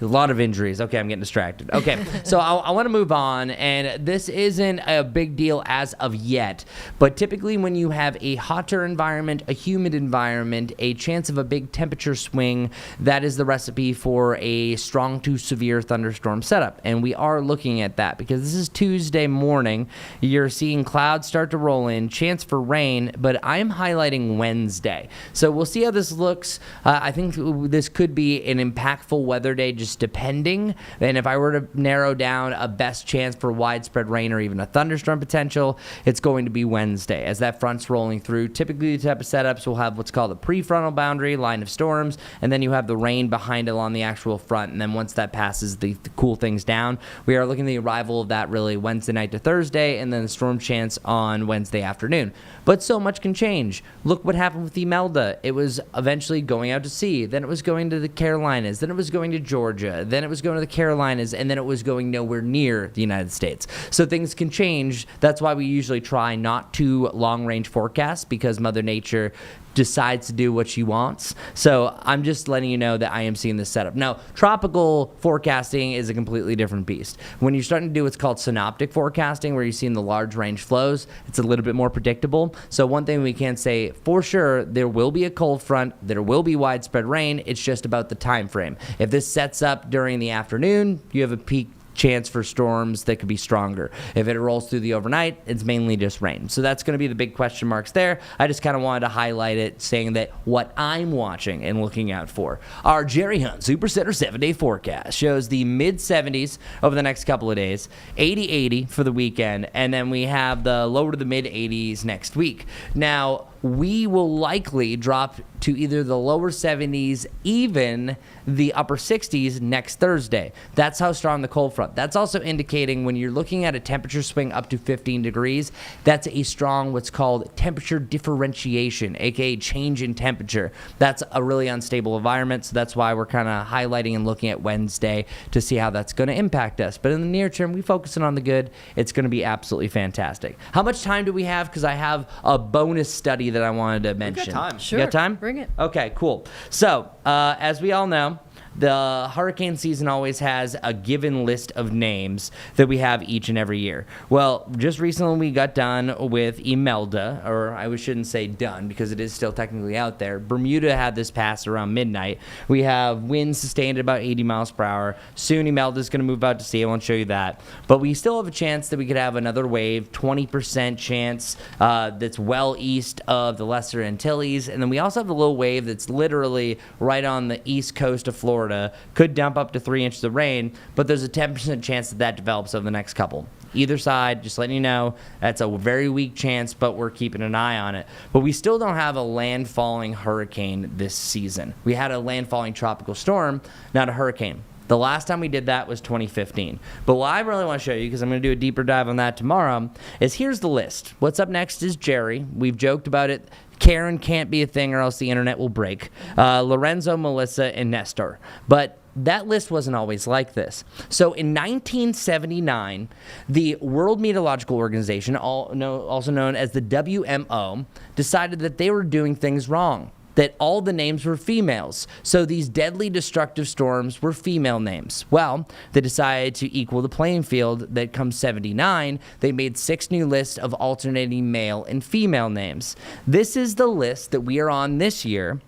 S16: lot of injuries. Okay, I'm getting distracted. Okay, so I want to move on, and this isn't a big deal as of yet, but typically when you have a hotter environment, a humid environment, a chance of a big temperature swing, that is the recipe for a strong to severe thunderstorm setup, and we are looking at that because this is Tuesday morning. You're seeing clouds start to roll in, chance for rain, but I'm highlighting Wednesday. So we'll see how this looks. I think this could be an impactful weather day, just depending. And if I were to narrow down a best chance for widespread rain or even a thunderstorm potential, it's going to be Wednesday. As that front's rolling through, typically the type of setups will have what's called a prefrontal boundary, line of storms, and then you have the rain behind it on the actual front. And then once that passes, the cool things down. We are looking at the arrival of that really Wednesday night to Thursday, and then the storm chance on Wednesday afternoon. But so much can change. Look what happened with Imelda. It was eventually going out to sea. Then it was going to the Carolinas. Then it was going to Georgia. Then it was going to the Carolinas. And then it was going nowhere near the United States. So things can change. That's why we usually try not to long-range forecast, because Mother Nature decides to do what she wants. So I'm just letting you know that I am seeing this setup. Now, tropical forecasting is a completely different beast. When you're starting to do what's called synoptic forecasting, where you're seeing the large range flows, it's a little bit more predictable. So one thing we can say for sure, there will be a cold front, there will be widespread rain. It's just about the time frame. If this sets up during the afternoon, you have a peak chance for storms that could be stronger. If it rolls through the overnight, it's mainly just rain. So that's going to be the big question marks there. I just kind of wanted to highlight it, saying that what I'm watching and looking out for. Our Jerry Hunt Super Center 7-day forecast shows the mid-70s over the next couple of days, 80-80 for the weekend, and then we have the lower to the mid-80s next week. Now, we will likely drop to either the lower 70s, even the upper 60s next Thursday. That's how strong the cold front. That's also indicating when you're looking at a temperature swing up to 15 degrees, that's a strong what's called temperature differentiation, aka change in temperature. That's a really unstable environment, so that's why we're kind of highlighting and looking at Wednesday to see how that's going to impact us. But in the near term, we focusing on the good. It's going to be absolutely fantastic. How much time do we have? Because I have a bonus study that I wanted to mention.
S17: We've got time.
S1: Sure.
S16: You got time?
S1: Bring it.
S16: Okay, cool. So, as we all know, the hurricane season always has a given list of names that we have each and every year. Well, just recently we got done with Imelda, or I shouldn't say done because it is still technically out there. Bermuda had this pass around midnight. We have winds sustained at about 80 miles per hour. Soon Imelda is going to move out to sea. I won't show you that. But we still have a chance that we could have another wave, 20% chance that's well east of the Lesser Antilles. And then we also have a little wave that's literally right on the east coast of Florida. Could dump up to 3 inches of rain, but there's a 10% chance that develops over the next couple. Either side, just letting you know, that's a very weak chance, but we're keeping an eye on it. But we still don't have a landfalling hurricane this season. We had a landfalling tropical storm, not a hurricane. The last time we did that was 2015. But what I really want to show you, because I'm going to do a deeper dive on that tomorrow, is here's the list. What's up next is Jerry. We've joked about it. Karen can't be a thing or else the internet will break. Lorenzo, Melissa, and Nestor. But that list wasn't always like this. So in 1979, the World Meteorological Organization, also known as the WMO, decided that they were doing things wrong, that all the names were females. So these deadly destructive storms were female names. Well, they decided to equal the playing field. That comes 79, they made 6 new lists of alternating male and female names. This is the list that we are on this year,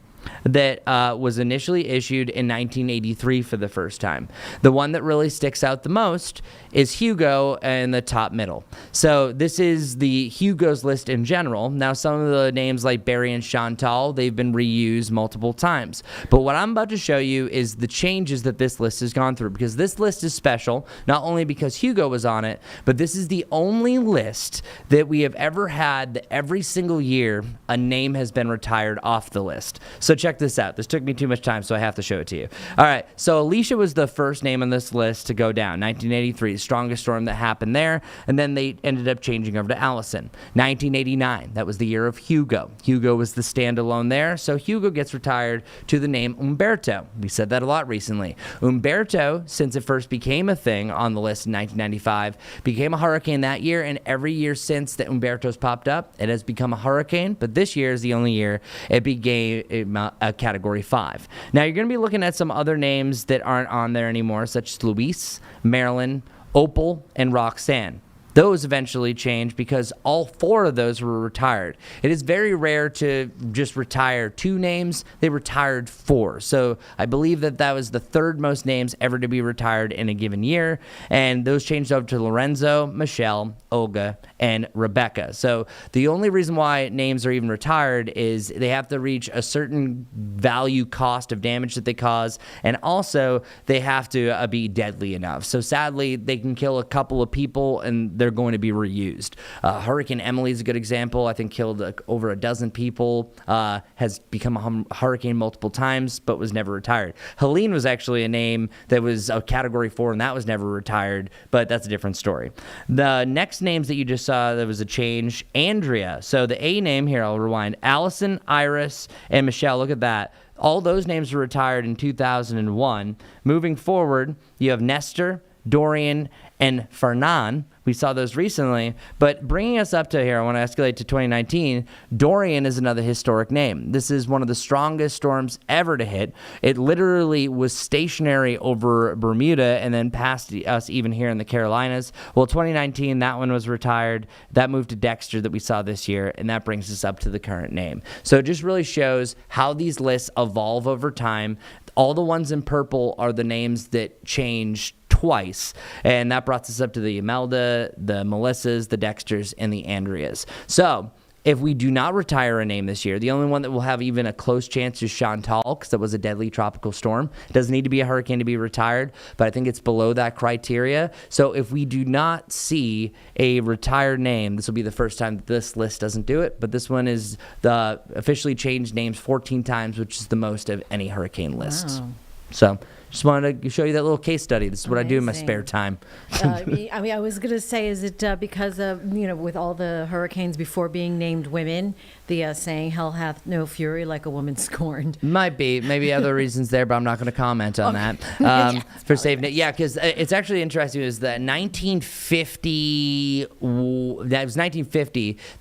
S16: that was initially issued in 1983 for the first time. The one that really sticks out the most is Hugo in the top middle. So this is the Hugo's list in general. Now, some of the names like Barry and Chantal, they've been reused multiple times. But what I'm about to show you is the changes that this list has gone through, because this list is special, not only because Hugo was on it, but this is the only list that we have ever had that every single year a name has been retired off the list. So check this out. This took me too much time, so I have to show it to you. All right, so Alicia was the first name on this list to go down. 1983, the strongest storm that happened there, and then they ended up changing over to Allison. 1989, that was the year of Hugo. Hugo was the standalone there, so Hugo gets retired to the name Umberto. We said that a lot recently. Umberto, since it first became a thing on the list in 1995, became a hurricane that year, and every year since that Umberto's popped up, it has become a hurricane, but this year is the only year it became a Category 5. Now, you're going to be looking at some other names that aren't on there anymore, such as Luis, Marilyn, Opal, and Roxanne. Those eventually changed because all 4 of those were retired. It is very rare to just retire 2 names. They retired 4. So I believe that that was the 3rd most names ever to be retired in a given year. And those changed over to Lorenzo, Michelle, Olga, and Rebecca. So the only reason why names are even retired is they have to reach a certain value cost of damage that they cause. And also they have to be deadly enough. So sadly, they can kill a couple of people and they're going to be reused. Hurricane Emily is a good example. I think killed over a dozen people, has become a hurricane multiple times, but was never retired. Helene was actually a name that was a Category 4, and that was never retired, but that's a different story. The next names that you just saw, there was a change. Andrea. So the A name here, I'll rewind. Allison, Iris, and Michelle. Look at that. All those names were retired in 2001. Moving forward, you have Nestor, Dorian, and Fernan. We saw those recently, but bringing us up to here, I want to escalate to 2019. Dorian is another historic name. This is one of the strongest storms ever to hit. It literally was stationary over Bermuda and then past us even here in the Carolinas. Well, 2019, that one was retired. That moved to Dexter that we saw this year, and that brings us up to the current name. So it just really shows how these lists evolve over time. All the ones in purple are the names that change twice, and that brought us up to the Imelda, the Melissas, the Dexters, and the Andreas. So if we do not retire a name this year, the only one that will have even a close chance is Chantal, because that was a deadly tropical storm. It doesn't need to be a hurricane to be retired, but I think it's below that criteria. So if we do not see a retired name, this will be the first time that this list doesn't do it, but this one is the officially changed names 14 times, which is the most of any hurricane list.
S1: Wow.
S16: So just wanted to show you that little case study. This is what I do in my spare time.
S1: I mean, I was going to say, is it because of, with all the hurricanes before being named women, the saying, hell hath no fury like a woman scorned?
S16: Might be. Maybe other reasons there, but I'm not going to comment on that for saving it. Yeah, because it's actually interesting is that 1950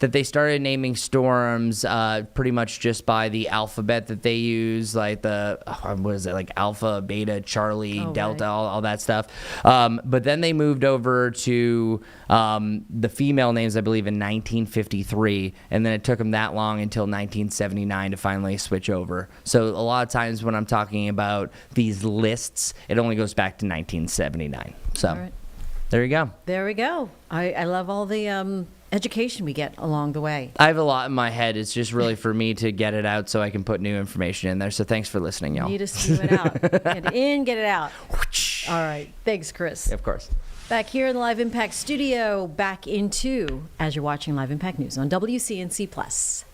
S16: that they started naming storms pretty much just by the alphabet that they use, like like Alpha, Beta, Charlie, Delta, right. all that stuff. But then they moved over to the female names, I believe, in 1953, and then it took them that long until 1979 to finally switch over. So a lot of times when I'm talking about these lists, it only goes back to 1979. So right. There you go.
S1: There we go. I love all the education we get along the way.
S16: I have a lot in my head. It's just really for me to get it out so I can put new information in there. So thanks for listening, y'all.
S1: Need to spew it out. Get it in, get it out. All right. Thanks, Chris.
S16: Yeah, of course.
S1: Back here in the Live Impact studio, back into as you're watching Live Impact News on WCNC Plus.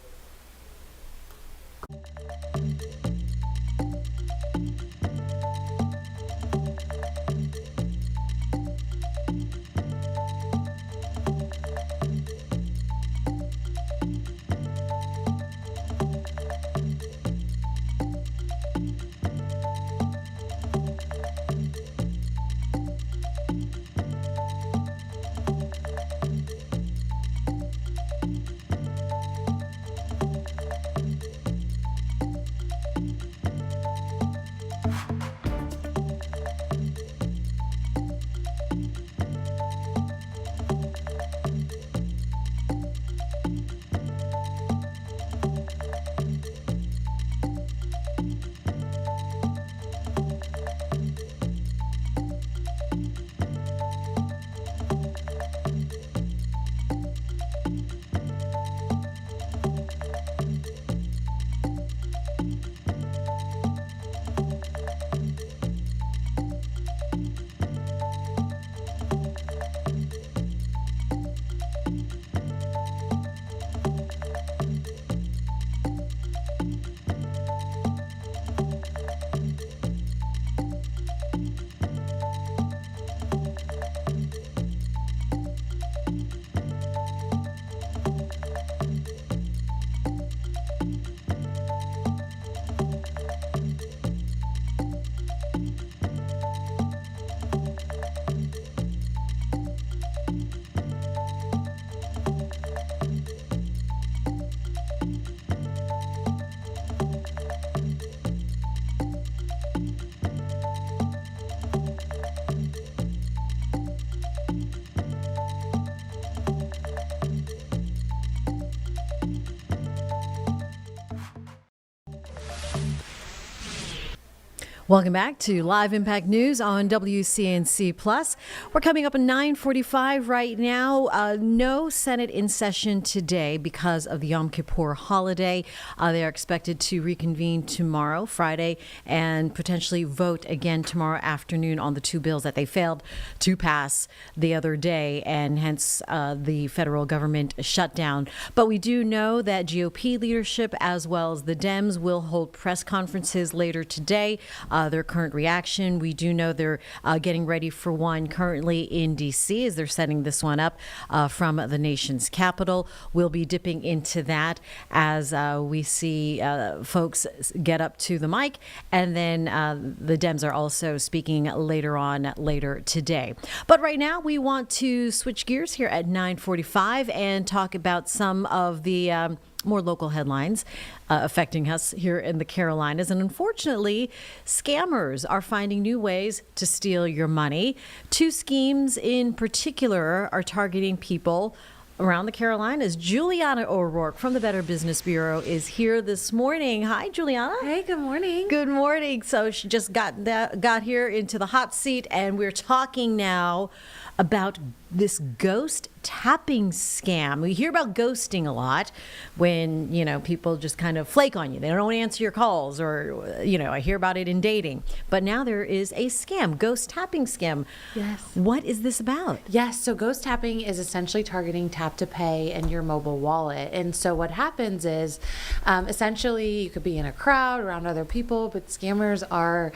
S1: Welcome back to Live Impact News on WCNC Plus. We're coming up at 9:45 right now. No Senate in session today because of the Yom Kippur holiday. They are expected to reconvene tomorrow, Friday, and potentially vote again tomorrow afternoon on the two bills that they failed to pass the other day, and hence the federal government shutdown. But we do know that GOP leadership as well as the Dems will hold press conferences later today. Their current reaction. We do know they're getting ready for one currently in D.C. as they're setting this one up from the nation's capital. We'll be dipping into that as we see folks get up to the mic, and then the Dems are also speaking later today. But right now we want to switch gears here at 9:45 and talk about some of the more local headlines affecting us here in the Carolinas. And unfortunately, scammers are finding new ways to steal your money. Two schemes in particular are targeting people around the Carolinas. Juliana O'Rourke from the Better Business Bureau is here this morning. Hi, Juliana.
S18: Hey, good morning.
S1: Good morning. So she just got here into the hot seat, and we're talking now about this ghost tapping scam. We hear about ghosting a lot when, people just kind of flake on you. They don't answer your calls, or, I hear about it in dating. But now there is a scam, ghost tapping scam.
S18: Yes.
S1: What is this about?
S18: Yes, so ghost tapping is essentially targeting tap to pay and your mobile wallet. And so what happens is essentially you could be in a crowd around other people, but scammers are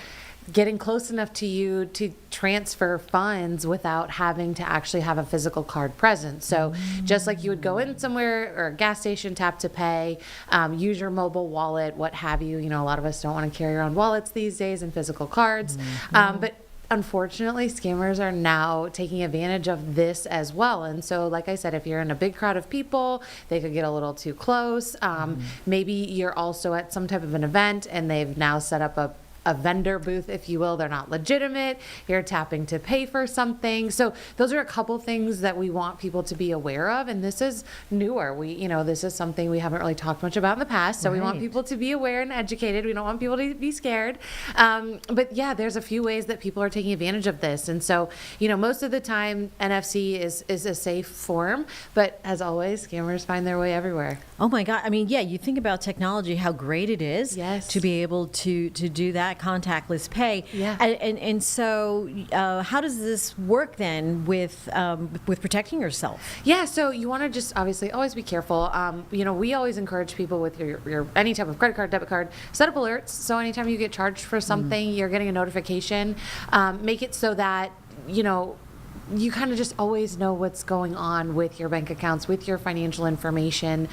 S18: getting close enough to you to transfer funds without having to actually have a physical card present. So just like you would go in somewhere or a gas station, tap to pay, use your mobile wallet, what have you. A lot of us don't want to carry around wallets these days and physical cards. But unfortunately, scammers are now taking advantage of this as well. And so, like I said, if you're in a big crowd of people, they could get a little too close. Maybe you're also at some type of an event and they've now set up a vendor booth, if you will. They're not legitimate. You're tapping to pay for something. So those are a couple things that we want people to be aware of. And this is newer. This is something we haven't really talked much about in the past. So we want people to be aware and educated. We don't want people to be scared. But yeah, there's a few ways that people are taking advantage of this. And so, most of the time NFC is a safe form, but as always, scammers find their way everywhere.
S1: Oh my God. I mean, yeah, you think about technology, how great it is to be able to do that, contactless pay.
S18: Yeah.
S1: And so how does this work then with protecting yourself?
S18: Yeah, so you want to just obviously always be careful. We always encourage people with your any type of credit card, debit card, set up alerts. So anytime you get charged for something, you're getting a notification. Make it so that, you kind of just always know what's going on with your bank accounts, with your financial information.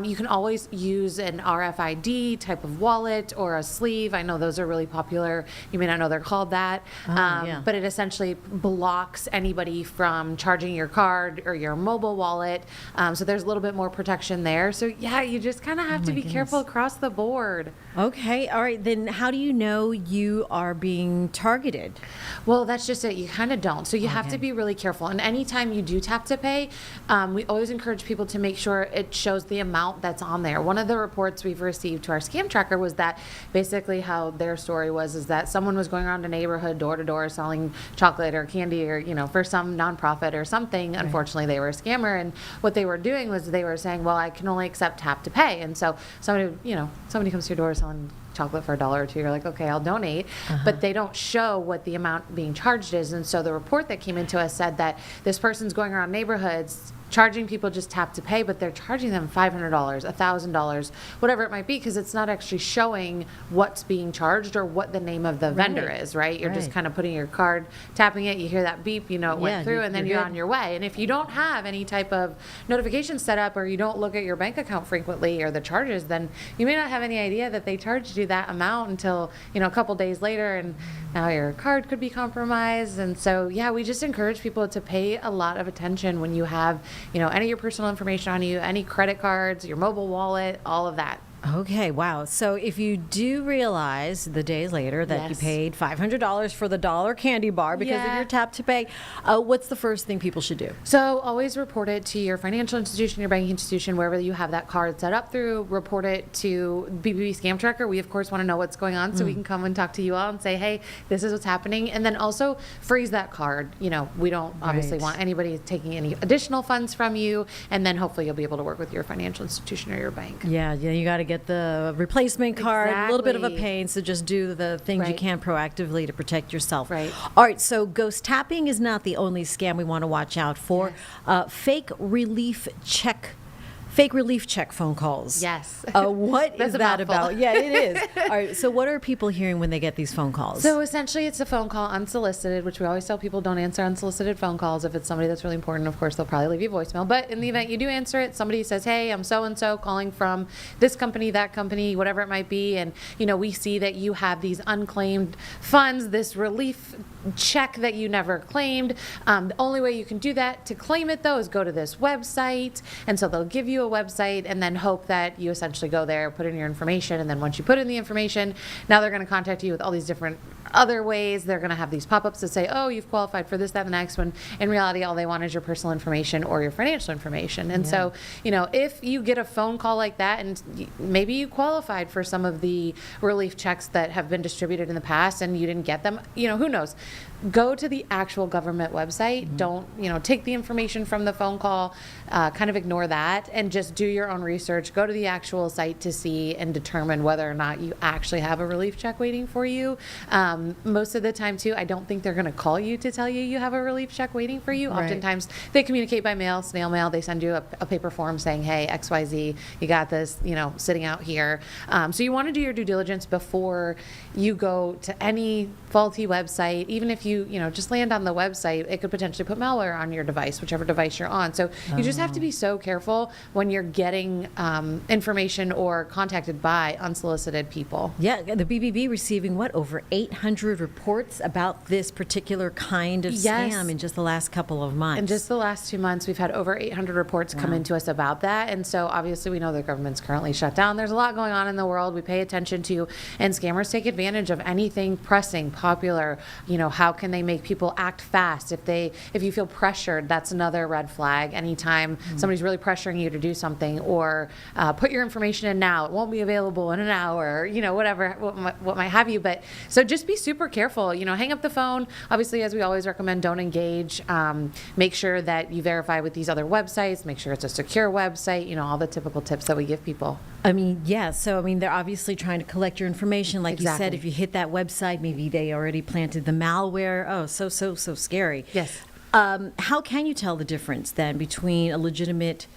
S18: You can always use an RFID type of wallet or a sleeve. I know those are really popular. You may not know they're called that. But it essentially blocks anybody from charging your card or your mobile wallet. So there's a little bit more protection there. So yeah, you just kind of have to be careful across the board.
S1: Okay. All right. Then how do you know you are being targeted?
S18: Well, that's just it. You kind of don't. So you have to be really careful. And anytime you do tap to pay, we always encourage people to make sure it shows the amount that's on there. One of the reports we've received to our scam tracker was that basically how their story was that someone was going around a neighborhood door to door selling chocolate or candy or, for some nonprofit or something. Right. Unfortunately, they were a scammer. And what they were doing was they were saying, well, I can only accept tap to pay. And so somebody comes to your door selling chocolate for $1 or $2, you're like, okay, I'll donate. But they don't show what the amount being charged is. And so the report that came into us said that this person's going around neighborhoods charging people just tap to pay, but they're charging them $500, $1,000, whatever it might be, because it's not actually showing what's being charged or what the name of the vendor is, right? You're just kind of putting your card, tapping it, you hear that beep, it went through, and then you're on your way. And if you don't have any type of notification set up or you don't look at your bank account frequently or the charges, then you may not have any idea that they charged you that amount until, a couple days later, and now your card could be compromised. And so, yeah, we just encourage people to pay a lot of attention when you have any of your personal information on you, any credit cards, your mobile wallet, all of that.
S1: Okay, wow. So if you do realize the days later that you
S18: Yes.
S1: paid $500 for the dollar candy bar because of
S18: Yeah.
S1: your tap to pay, what's the first thing people should do?
S18: So always report it to your financial institution, your banking institution, wherever you have that card set up through. Report it to BBB Scam Tracker. We, of course, want to know what's going on so we can come and talk to you all and say, hey, this is what's happening. And then also freeze that card. You know, we don't obviously
S1: Right.
S18: want anybody taking any additional funds from you. And then hopefully you'll be able to work with your financial institution or your bank.
S1: Yeah, you got to get the replacement card. A little bit of a
S18: Exactly.
S1: pain, so just do the things you
S18: Right.
S1: can proactively to protect yourself.
S18: Right.
S1: All right, so ghost tapping is not the only scam we want to watch out for. Fake relief check phone calls.
S18: Yes.
S1: What is
S18: That's a
S1: that
S18: mouthful.
S1: about? Yeah, it is. All right, so what are people hearing when they get these phone calls?
S18: So essentially, it's a phone call unsolicited, which we always tell people don't answer unsolicited phone calls. If it's somebody that's really important, of course, they'll probably leave you a voicemail. But in the event you do answer it, somebody says, hey, I'm so-and-so calling from this company, that company, whatever it might be. And, you know, we see that you have these unclaimed funds, this relief check that you never claimed. The only way you can do that to claim it, though, is go to this website. And so they'll give you a website and then hope that you essentially go there, put in your information. And then once you put in the information, now they're going to contact you with all these different other ways. They're going to have these pop-ups that say, oh, you've qualified for this, that, and the next one. In reality, all they want is your personal information or your financial information. And so, you know, if you get a phone call like that and maybe you qualified for some of the relief checks that have been distributed in the past and you didn't get them, you know, who knows? Go to the actual government website. Don't, you know, take the information from the phone call, kind of ignore that, and just do your own research. Go to the actual site to see and determine whether or not you actually have a relief check waiting for you. Most of the time, too, I don't think they're going to call you to tell you you have a relief check waiting for you.
S1: Right.
S18: Oftentimes, they communicate by mail, snail mail. They send you a paper form saying, hey, XYZ, you got this, you know, sitting out here. So you want to do your due diligence before you go to any faulty website. Even if you know, just land on the website, it could potentially put malware on your device, whichever device you're on. So you just have to be so careful when you're getting information or contacted by unsolicited people.
S1: Yeah, the BBB receiving over 800 reports about this particular kind of
S18: Yes.
S1: scam in just the last couple of months.
S18: In just the last 2 months, we've had over 800 reports come into us about that. And so obviously we know the government's currently shut down. There's a lot going on in the world we pay attention to, and scammers take advantage of anything pressing, popular. You know, how can they make people act fast? If you feel pressured, that's another red flag. Anytime somebody's really pressuring you to do something, or put your information in now, it won't be available in an hour, you know, whatever, what might have you. But so just be super careful, you know, hang up the phone. Obviously, as we always recommend, don't engage. Make sure that you verify with these other websites, make sure it's a secure website, you know, all the typical tips that we give people.
S1: I mean, yeah. So, I mean, they're obviously trying to collect your information. Like you said,
S18: Exactly.
S1: if you hit that website, maybe they already planted the malware. Oh, so scary.
S18: Yes.
S1: How can you tell the difference then between a legitimate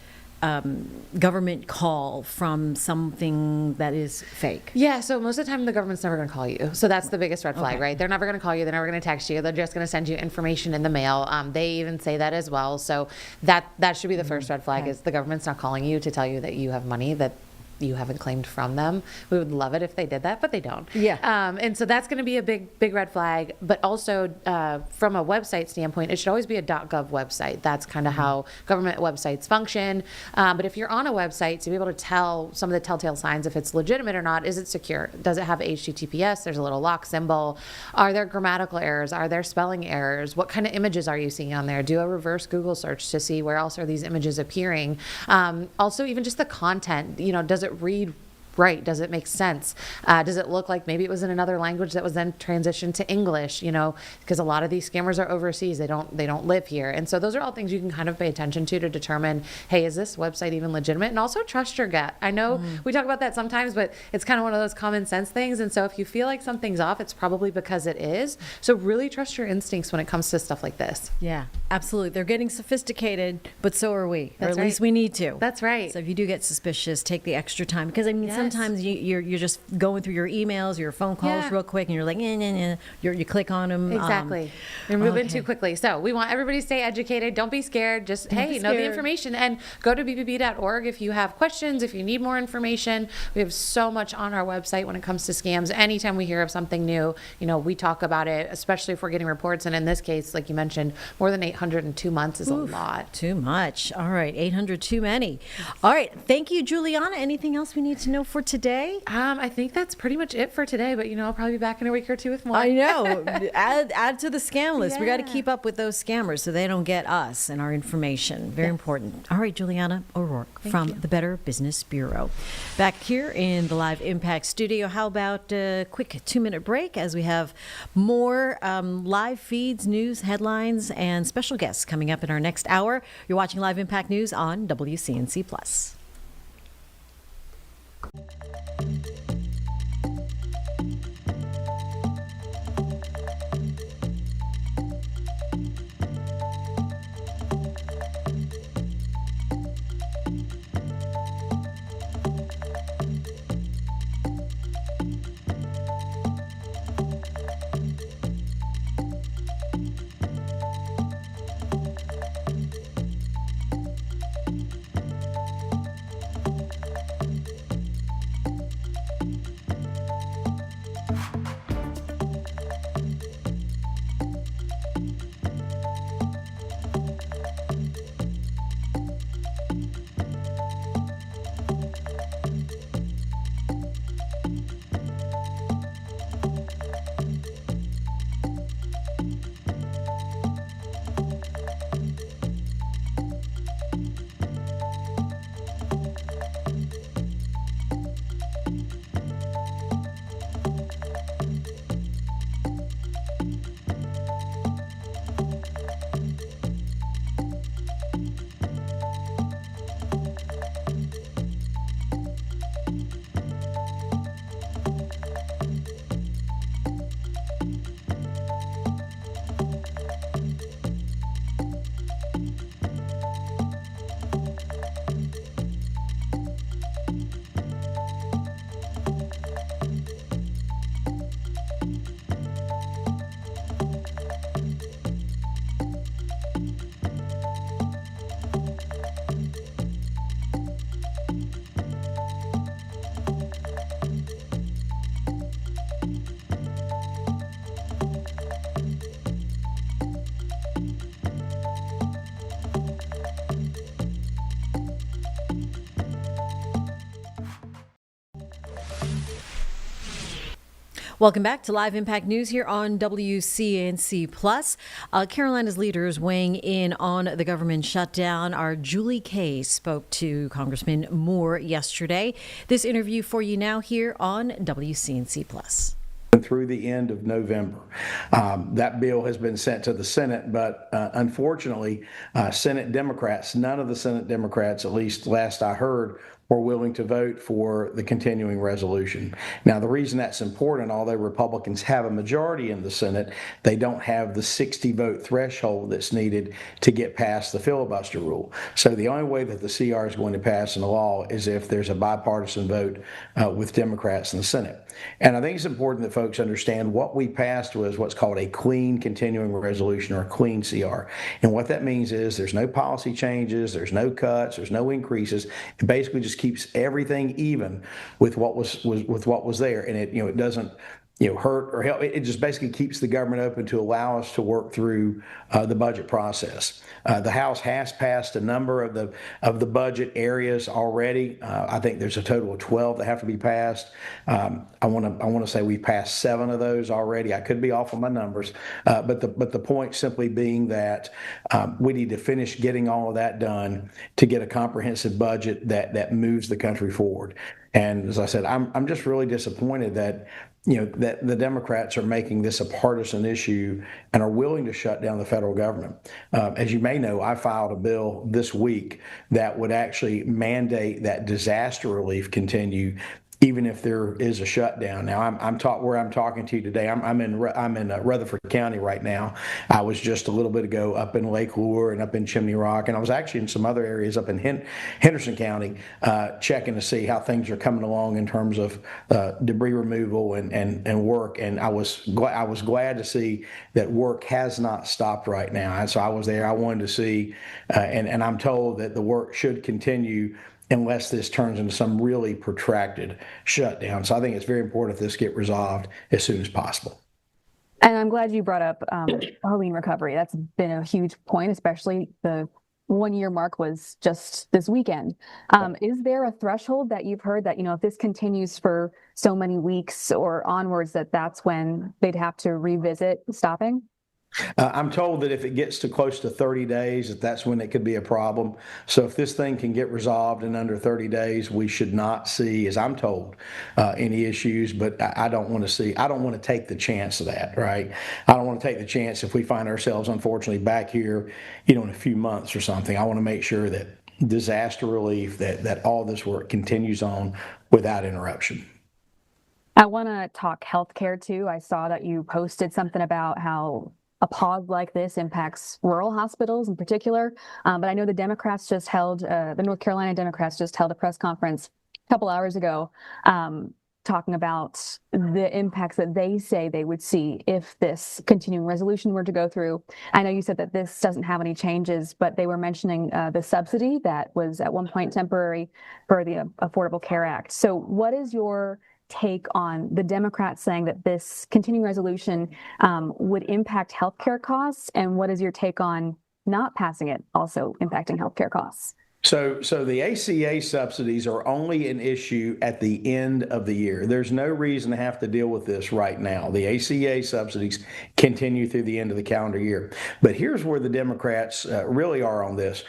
S1: government call from something that is fake?
S18: Yeah, so most of the time the government's never going to call you. So that's the biggest red flag,
S1: Okay.
S18: right? They're never going to call you. They're never going to text you. They're just going to send you information in the mail. They even say that as well. So that should be the first red flag, is the government's not calling you to tell you that you have money that you haven't claimed from them. We would love it if they did that, but they don't.
S1: Yeah.
S18: And so that's going to be a big red flag. But also from a website standpoint, it should always be a .gov website. That's kind of how government websites function. But if you're on a website, to be able to tell some of the telltale signs if it's legitimate or not, is it secure? Does it have HTTPS? There's a little lock symbol. Are there grammatical errors? Are there spelling errors? What kind of images are you seeing on there? Do a reverse Google search to see where else are these images appearing. Also, even just the content, you know, does it read right? Does it make sense? Does it look like maybe it was in another language that was then transitioned to English? You know, because a lot of these scammers are overseas. They don't live here, and so those are all things you can kind of pay attention to determine, hey, is this website even legitimate? And also trust your gut. I know we talk about that sometimes, but it's kind of one of those common sense things. And so if you feel like something's off, it's probably because it is. So really trust your instincts when it comes to stuff like this.
S1: Yeah, absolutely. They're getting sophisticated, but so are we.
S18: That's
S1: or at least
S18: right.
S1: we need to.
S18: That's right.
S1: So if you do get suspicious, take the extra time. Because, I mean,
S18: Yes.
S1: sometimes you're just going through your emails, your phone calls
S18: Yeah.
S1: real quick, and you're like, you click on them.
S18: Exactly. You're moving
S1: okay.
S18: too quickly. So we want everybody to stay educated. Don't be scared. Just,
S1: Don't
S18: hey,
S1: be
S18: know the
S1: scared.
S18: information, and go to bbb.org if you have questions, if you need more information. We have so much on our website when it comes to scams. Anytime we hear of something new, you know, we talk about it, especially if we're getting reports. And in this case, like you mentioned, more than 800 in 2 months is a lot.
S1: Too much. All right, 800 too many. All right, thank you, Juliana. Anything else we need to know for today?
S18: I think that's pretty much it for today, but I'll probably be back in a week or two with more.
S1: I know. add to the scam list. We got to
S18: Yeah.
S1: keep up with those scammers so they don't get us and our information. Very important. All right, Juliana O'Rourke from the Better Business Bureau. Back here in the Live Impact studio, how about a quick 2-minute break as we have more live feeds, news, headlines, and special guests coming up in our next hour. You're watching Live Impact News on WCNC Plus. Welcome back to Live Impact News here on WCNC Plus. Carolina's leaders weighing in on the government shutdown. Our Julie Kay spoke to Congressman Moore yesterday. This interview for you now here on WCNC Plus.
S19: Through the end of November. That bill has been sent to the Senate, but unfortunately, Senate Democrats, none of the Senate Democrats, at least last I heard, were willing to vote for the continuing resolution. Now, the reason that's important, although Republicans have a majority in the Senate, they don't have the 60-vote threshold that's needed to get past the filibuster rule. So the only way that the CR is going to pass in the law is if there's a bipartisan vote with Democrats in the Senate. And I think it's important that folks understand what we passed was what's called a clean continuing resolution, or a clean CR. And what that means is there's no policy changes, there's no cuts, there's no increases. It basically just keeps everything even with what was there, and it doesn't hurt or help. It just basically keeps the government open to allow us to work through the budget process. The House has passed a number of the budget areas already. I think there's a total of 12 that have to be passed. I want to say we've passed 7 of those already. I could be off on my numbers, but the point simply being that we need to finish getting all of that done to get a comprehensive budget that moves the country forward. And as I said, I'm just really disappointed that that the Democrats are making this a partisan issue and are willing to shut down the federal government. As you may know, I filed a bill this week that would actually mandate that disaster relief continue even if there is a shutdown. Now, where I'm talking to you today. I'm in Rutherford County right now. I was just a little bit ago up in Lake Lure and up in Chimney Rock, and I was actually in some other areas up in Henderson County, checking to see how things are coming along in terms of debris removal and work. And I was glad to see that work has not stopped right now. And so I was there. I wanted to see, and I'm told that the work should continue unless this turns into some really protracted shutdown. So I think it's very important that this get resolved as soon as possible.
S20: And I'm glad you brought up hauling recovery. That's been a huge point, especially the 1-year mark was just this weekend. Is there a threshold that you've heard that, if this continues for so many weeks or onwards, that's when they'd have to revisit stopping?
S19: I'm told that if it gets to close to 30 days, that's when it could be a problem. So if this thing can get resolved in under 30 days, we should not see, as I'm told, any issues. But I don't want to take the chance of that, right? I don't want to take the chance if we find ourselves, unfortunately, back here, in a few months or something. I want to make sure that disaster relief, that all this work continues on without interruption.
S20: I want to talk healthcare too. I saw that you posted something about how a pause like this impacts rural hospitals in particular. But I know the North Carolina Democrats just held a press conference a couple hours ago talking about the impacts that they say they would see if this continuing resolution were to go through. I know you said that this doesn't have any changes, but they were mentioning the subsidy that was at one point temporary for the Affordable Care Act. So what is your take on the Democrats saying that this continuing resolution would impact healthcare costs, and what is your take on not passing it also impacting healthcare costs?
S19: So the ACA subsidies are only an issue at the end of the year. There's no reason to have to deal with this right now. The ACA subsidies continue through the end of the calendar year. But here's where the Democrats really are on this.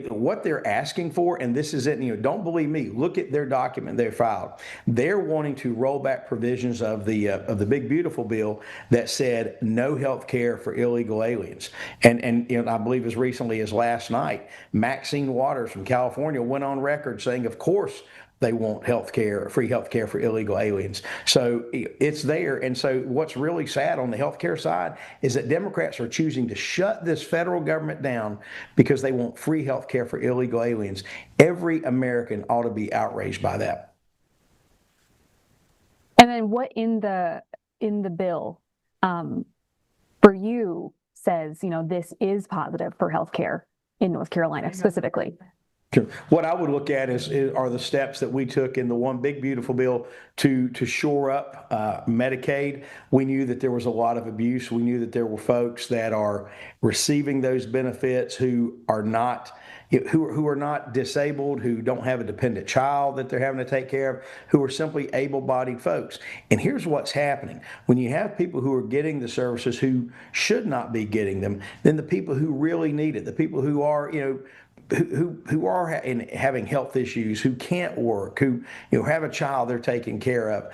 S19: What they're asking for, and this is it, don't believe me, look at their document they filed. They're wanting to roll back provisions of the Big Beautiful Bill that said no health care for illegal aliens. And I believe as recently as last night, Maxine Waters from California went on record saying, of course, they want free health care for illegal aliens. So it's there. And so what's really sad on the health care side is that Democrats are choosing to shut this federal government down because they want free health care for illegal aliens. Every American ought to be outraged by that.
S20: And then what in the bill for you says, this is positive for healthcare in North Carolina specifically?
S19: Sure. What I would look at are the steps that we took in the One Big Beautiful Bill to shore up Medicaid. We knew that there was a lot of abuse. We knew that there were folks that are receiving those benefits who are not disabled, who don't have a dependent child that they're having to take care of, who are simply able-bodied folks. And here's what's happening. When you have people who are getting the services who should not be getting them, then the people who really need it, the people who are, who are having health issues, who can't work, who have a child they're taking care of,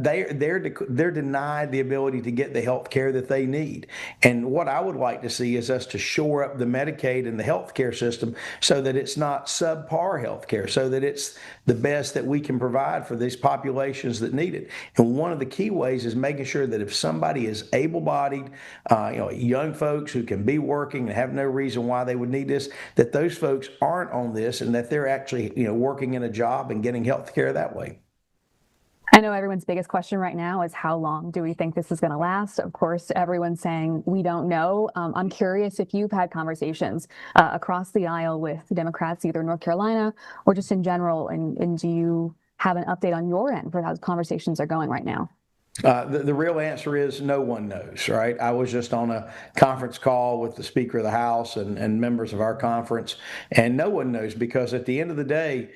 S19: they're denied the ability to get the health care that they need. And what I would like to see is us to shore up the Medicaid and the health care system so that it's not subpar health care, so that it's the best that we can provide for these populations that need it. And one of the key ways is making sure that if somebody is able-bodied, young folks who can be working and have no reason why they would need this, that those folks aren't on this and that they're actually, working in a job and getting health care that way.
S20: I know everyone's biggest question right now is how long do we think this is going to last? Of course, everyone's saying we don't know. I'm curious if you've had conversations across the aisle with Democrats, either in North Carolina or just in general, and do you have an update on your end for how conversations are going right now?
S19: The real answer is no one knows, right? I was just on a conference call with the Speaker of the House and members of our conference, and no one knows because at the end of the day,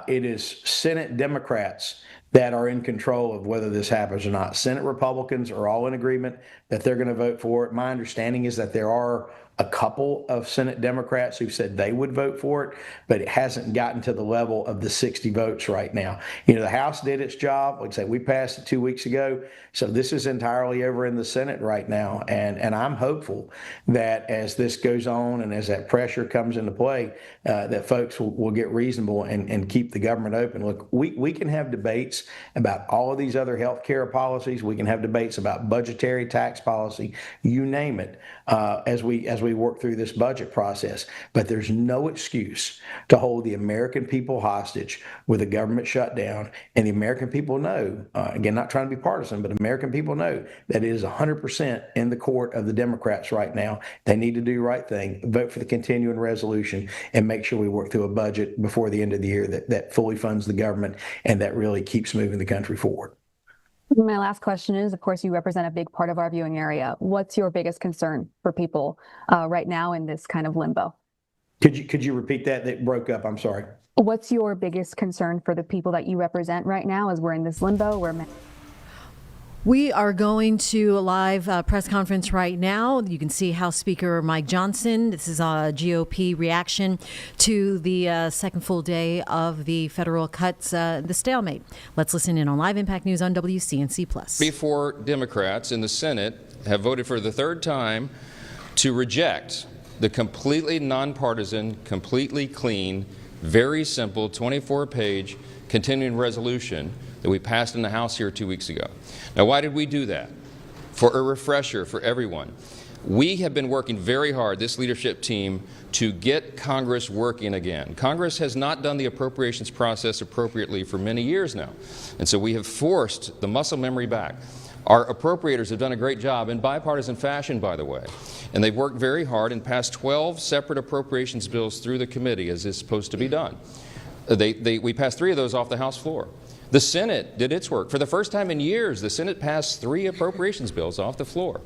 S19: it is Senate Democrats that are in control of whether this happens or not. Senate Republicans are all in agreement that they're going to vote for it. My understanding is that there are a couple of Senate Democrats who said they would vote for it, but it hasn't gotten to the level of the 60 votes right now. The House did its job. Like I said, we passed it 2 weeks ago. So this is entirely over in the Senate right now. And I'm hopeful that as this goes on and as that pressure comes into play, that folks will get reasonable and keep the government open. Look, we can have debates about all of these other health care policies. We can have debates about budgetary tax policy, you name it, as we work through this budget process. But there's no excuse to hold the American people hostage with a government shutdown. And the American people know, again, not trying to be partisan, but American people know that it is 100% in the court of the Democrats right now. They need to do the right thing, vote for the continuing resolution, and make sure we work through a budget before the end of the year that fully funds the government and that really keeps moving the country forward.
S20: My last question is, of course, you represent a big part of our viewing area. What's your biggest concern for people right now in this kind of limbo?
S19: Could you repeat that? That broke up. I'm sorry.
S20: What's your biggest concern for the people that you represent right now as we're in this limbo where
S1: We are going to a live press conference right now. You can see House Speaker Mike Johnson. This is a GOP reaction to the second full day of the federal cuts, the stalemate. Let's listen in on Live Impact News on WCNC+.
S21: 34 Democrats in the Senate have voted for the third time to reject the completely nonpartisan, completely clean, very simple 24-page continuing resolution that we passed in the House here 2 weeks ago. Now, why did we do that? For a refresher for everyone. We have been working very hard, this leadership team, to get Congress working again. Congress has not done the appropriations process appropriately for many years now, and so we have forced the muscle memory back. Our appropriators have done a great job in bipartisan fashion, by the way, and they've worked very hard and passed 12 separate appropriations bills through the committee as is supposed to be done. We passed 3 of those off the House floor. The Senate did its work. For the first time in years, the Senate passed 3 appropriations bills off the floor.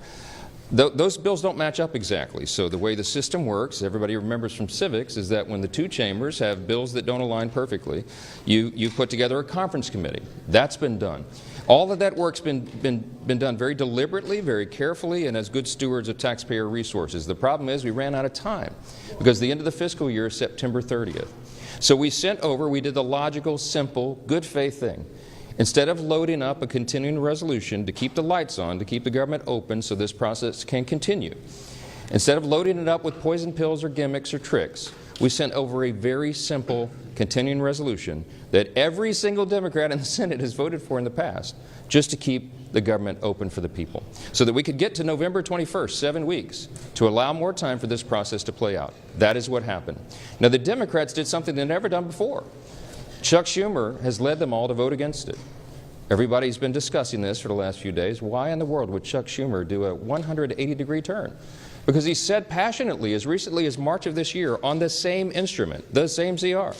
S21: Those bills don't match up exactly. So the way the system works, everybody remembers from civics, is that when the 2 chambers have bills that don't align perfectly, you put together a conference committee. That's been done. All of that work's been done very deliberately, very carefully, and as good stewards of taxpayer resources. The problem is we ran out of time because the end of the fiscal year is September 30th. So we did the logical, simple, good faith thing. Instead of loading up a continuing resolution to keep the lights on, to keep the government open so this process can continue, instead of loading it up with poison pills or gimmicks or tricks, we sent over a very simple continuing resolution that every single Democrat in the Senate has voted for in the past, just to keep the government open for the people, so that we could get to November 21st, 7 weeks, to allow more time for this process to play out. That is what happened. Now, the Democrats did something they've never done before. Chuck Schumer has led them all to vote against it. Everybody's been discussing this for the last few days. Why in the world would Chuck Schumer do a 180-degree turn? Because he said passionately, as recently as March of this year, on the same instrument, the same CR,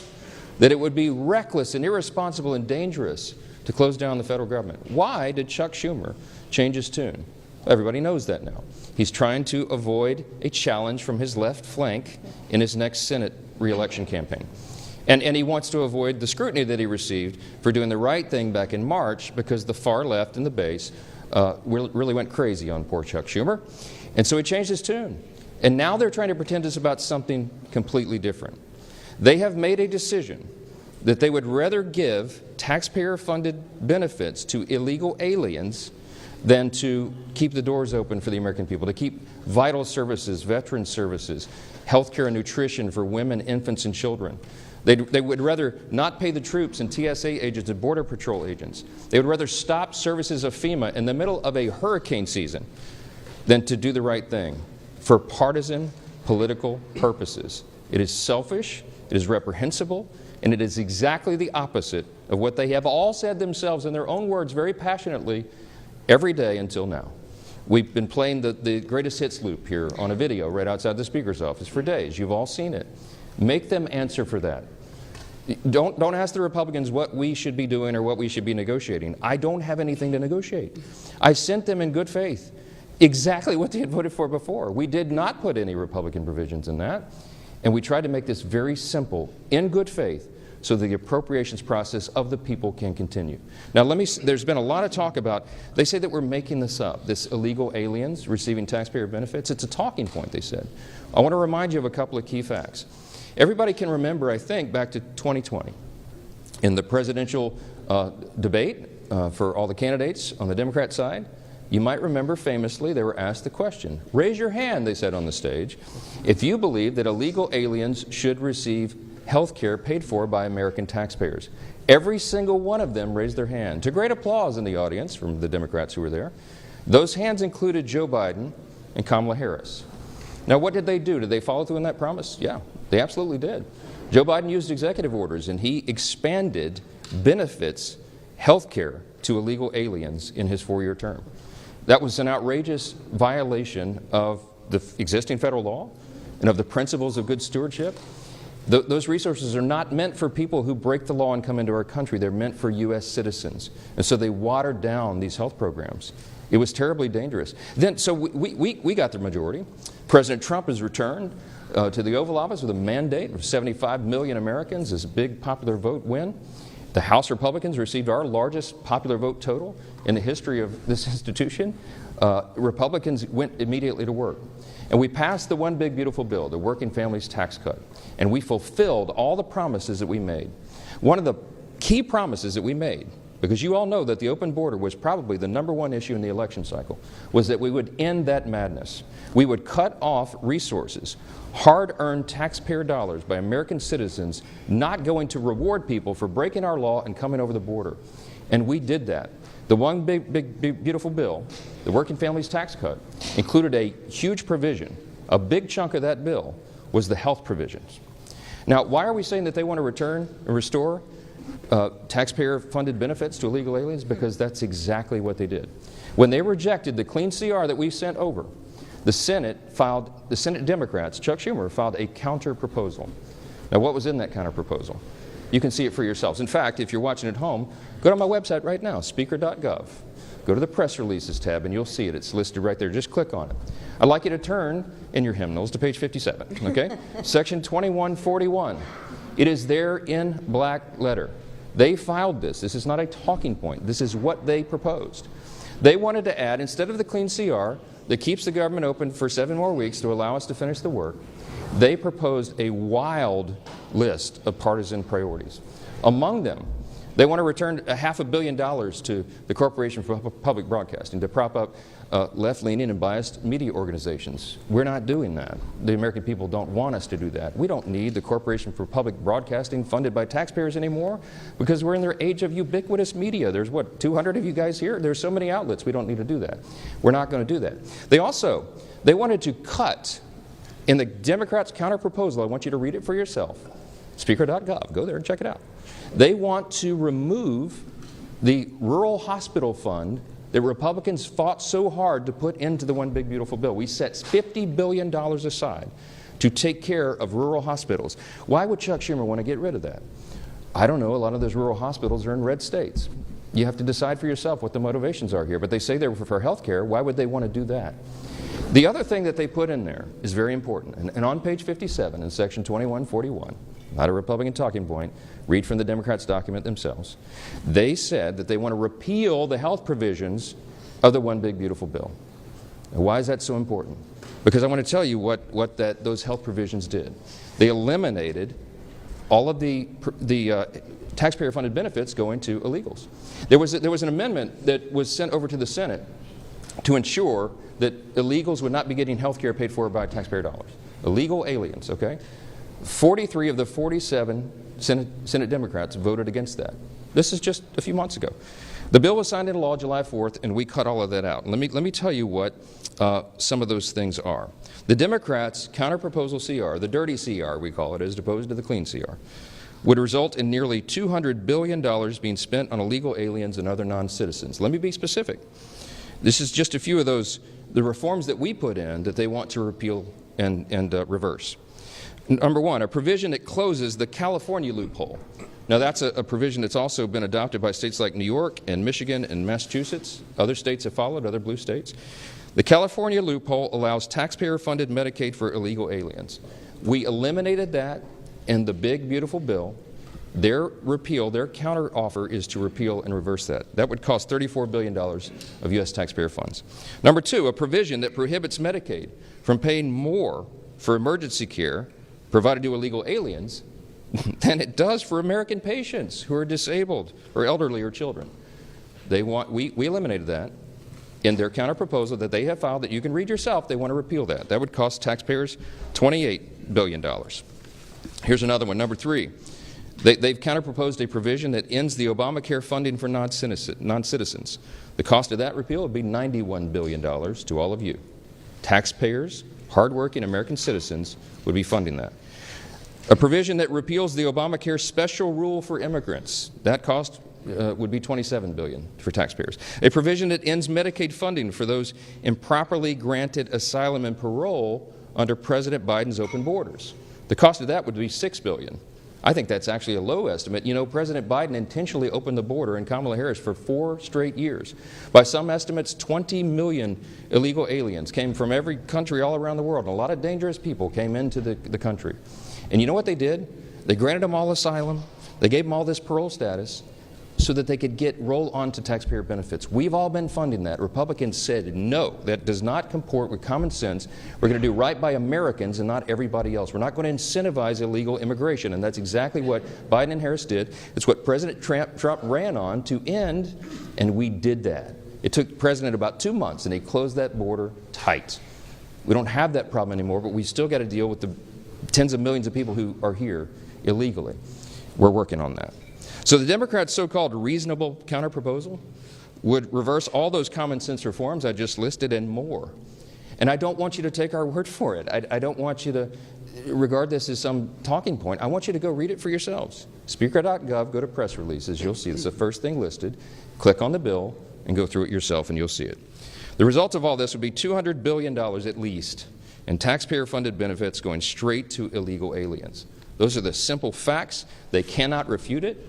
S21: that it would be reckless and irresponsible and dangerous to close down the federal government. Why did Chuck Schumer change his tune? Everybody knows that now. He's trying to avoid a challenge from his left flank in his next Senate re-election campaign. And he wants to avoid the scrutiny that he received for doing the right thing back in March, because the far left and the base really went crazy on poor Chuck Schumer. And so he changed his tune. And now they're trying to pretend it's about something completely different. They have made a decision that they would rather give taxpayer-funded benefits to illegal aliens than to keep the doors open for the American people, to keep vital services, veteran services, health care and nutrition for women, infants, and children. They would rather not pay the troops and TSA agents and Border Patrol agents. They would rather stop services of FEMA in the middle of a hurricane season than to do the right thing for partisan political purposes. It is selfish, it is reprehensible, and it is exactly the opposite of what they have all said themselves in their own words very passionately every day until now. We've been playing the greatest hits loop here on a video right outside the Speaker's office for days. You've all seen it. Make them answer for that. Don't ask the Republicans what we should be doing or what we should be negotiating. I don't have anything to negotiate. I sent them in good faith exactly what they had voted for before. We did not put any Republican provisions in that, and we tried to make this very simple, in good faith, so the appropriations process of the people can continue. Now, there's been a lot of talk about, they say that we're making this up, this illegal aliens receiving taxpayer benefits. It's a talking point, they said. I want to remind you of a couple of key facts. Everybody can remember, I think, back to 2020. In the presidential debate for all the candidates on the Democrat side, you might remember famously they were asked the question, raise your hand, they said on the stage, if you believe that illegal aliens should receive health care paid for by American taxpayers. Every single one of them raised their hand, to great applause in the audience from the Democrats who were there. Those hands included Joe Biden and Kamala Harris. Now, what did they do? Did they follow through on that promise? Yeah, they absolutely did. Joe Biden used executive orders, and he expanded benefits, health care, to illegal aliens in his 4-year term. That was an outrageous violation of the existing federal law and of the principles of good stewardship. Those resources are not meant for people who break the law and come into our country. They're meant for U.S. citizens. And so they watered down these health programs. It was terribly dangerous. Then, so we got the majority. President Trump has returned to the Oval Office with a mandate of 75 million Americans, this big popular vote win. The House Republicans received our largest popular vote total in the history of this institution. Republicans went immediately to work. And we passed the one big beautiful bill, the Working Families Tax Cut. And we fulfilled all the promises that we made. One of the key promises that we made, because you all know that the open border was probably the #1 issue in the election cycle, was that we would end that madness. We would cut off resources, hard-earned taxpayer dollars by American citizens not going to reward people for breaking our law and coming over the border. And we did that. The one big beautiful bill, the Working Families Tax Cut, included a huge provision. A big chunk of that bill was the health provisions. Now, why are we saying that they want to return and restore taxpayer-funded benefits to illegal aliens? Because that's exactly what they did. When they rejected the clean CR that we sent over, the Senate Democrats, Chuck Schumer, filed a counter-proposal. Now, what was in that counter-proposal? You can see it for yourselves. In fact, if you're watching at home, go to my website right now, speaker.gov. Go to the press releases tab and you'll see it. It's listed right there. Just click on it. I'd like you to turn in your hymnals to page 57, okay? Section 2141. It is there in black letter. They filed this. This is not a talking point. This is what they proposed. They wanted to add, instead of the clean CR that keeps the government open for 7 more weeks to allow us to finish the work, they proposed a wild list of partisan priorities. Among them, they want to return $500 million to the Corporation for Public Broadcasting to prop up left-leaning and biased media organizations. We're not doing that. The American people don't want us to do that. We don't need the Corporation for Public Broadcasting funded by taxpayers anymore because we're in their age of ubiquitous media. There's, what, 200 of you guys here? There's so many outlets. We don't need to do that. We're not going to do that. They wanted to cut, in the Democrats' counter-proposal, I want you to read it for yourself, speaker.gov. Go there and check it out. They want to remove the rural hospital fund that Republicans fought so hard to put into the one big beautiful bill. We set $50 billion aside to take care of rural hospitals. Why would Chuck Schumer want to get rid of that? I don't know. A lot of those rural hospitals are in red states. You have to decide for yourself what the motivations are here. But they say they're for health care. Why would they want to do that? The other thing that they put in there is very important. And on page 57 in section 2141, not a Republican talking point, read from the Democrats' document themselves. They said that they want to repeal the health provisions of the one big beautiful bill. Now, why is that so important? Because I want to tell you what those health provisions did. They eliminated all of the taxpayer-funded benefits going to illegals. There was an amendment that was sent over to the Senate to ensure that illegals would not be getting health care paid for by taxpayer dollars. Illegal aliens, okay? 43 of the 47 Senate Democrats voted against that. This is just a few months ago. The bill was signed into law July 4th, and we cut all of that out. Let me tell you what some of those things are. The Democrats' counter-proposal CR, the dirty CR we call it, as opposed to the clean CR, would result in nearly $200 billion being spent on illegal aliens and other non-citizens. Let me be specific. This is just a few of the reforms that we put in that they want to repeal and reverse. Number one, a provision that closes the California loophole. Now, that's a provision that's also been adopted by states like New York and Michigan and Massachusetts. Other states have followed, other blue states. The California loophole allows taxpayer-funded Medicaid for illegal aliens. We eliminated that in the big, beautiful bill. Their counteroffer is to repeal and reverse that. That would cost $34 billion of U.S. taxpayer funds. Number two, a provision that prohibits Medicaid from paying more for emergency care provided to illegal aliens than it does for American patients who are disabled or elderly or children. We eliminated that in their counterproposal that they have filed that you can read yourself. They want to repeal that. That would cost taxpayers $28 billion. Here's another one. Number three, they've counterproposed a provision that ends the Obamacare funding for non-citizens. The cost of that repeal would be $91 billion to all of you. Taxpayers, hardworking American citizens would be funding that. A provision that repeals the Obamacare special rule for immigrants. That cost would be $27 billion for taxpayers. A provision that ends Medicaid funding for those improperly granted asylum and parole under President Biden's open borders. The cost of that would be $6 billion. I think that's actually a low estimate. You know, President Biden intentionally opened the border and Kamala Harris for 4 straight years. By some estimates, 20 million illegal aliens came from every country all around the world, and a lot of dangerous people came into the country. And you know what they did? They granted them all asylum. They gave them all this parole status so that they could roll on to taxpayer benefits. We've all been funding that. Republicans said, no, that does not comport with common sense. We're going to do right by Americans and not everybody else. We're not going to incentivize illegal immigration. And that's exactly what Biden and Harris did. It's what President Trump ran on to end, and we did that. It took the president about 2 months, and he closed that border tight. We don't have that problem anymore, but we still got to deal with the tens of millions of people who are here illegally. We're working on that. So the Democrats' so-called reasonable counterproposal would reverse all those common sense reforms I just listed and more. And I don't want you to take our word for it. I don't want you to regard this as some talking point. I want you to go read it for yourselves. Speaker.gov, go to press releases. You'll see it's the first thing listed. Click on the bill and go through it yourself, and you'll see it. The result of all this would be $200 billion at least in taxpayer-funded benefits going straight to illegal aliens. Those are the simple facts. They cannot refute it.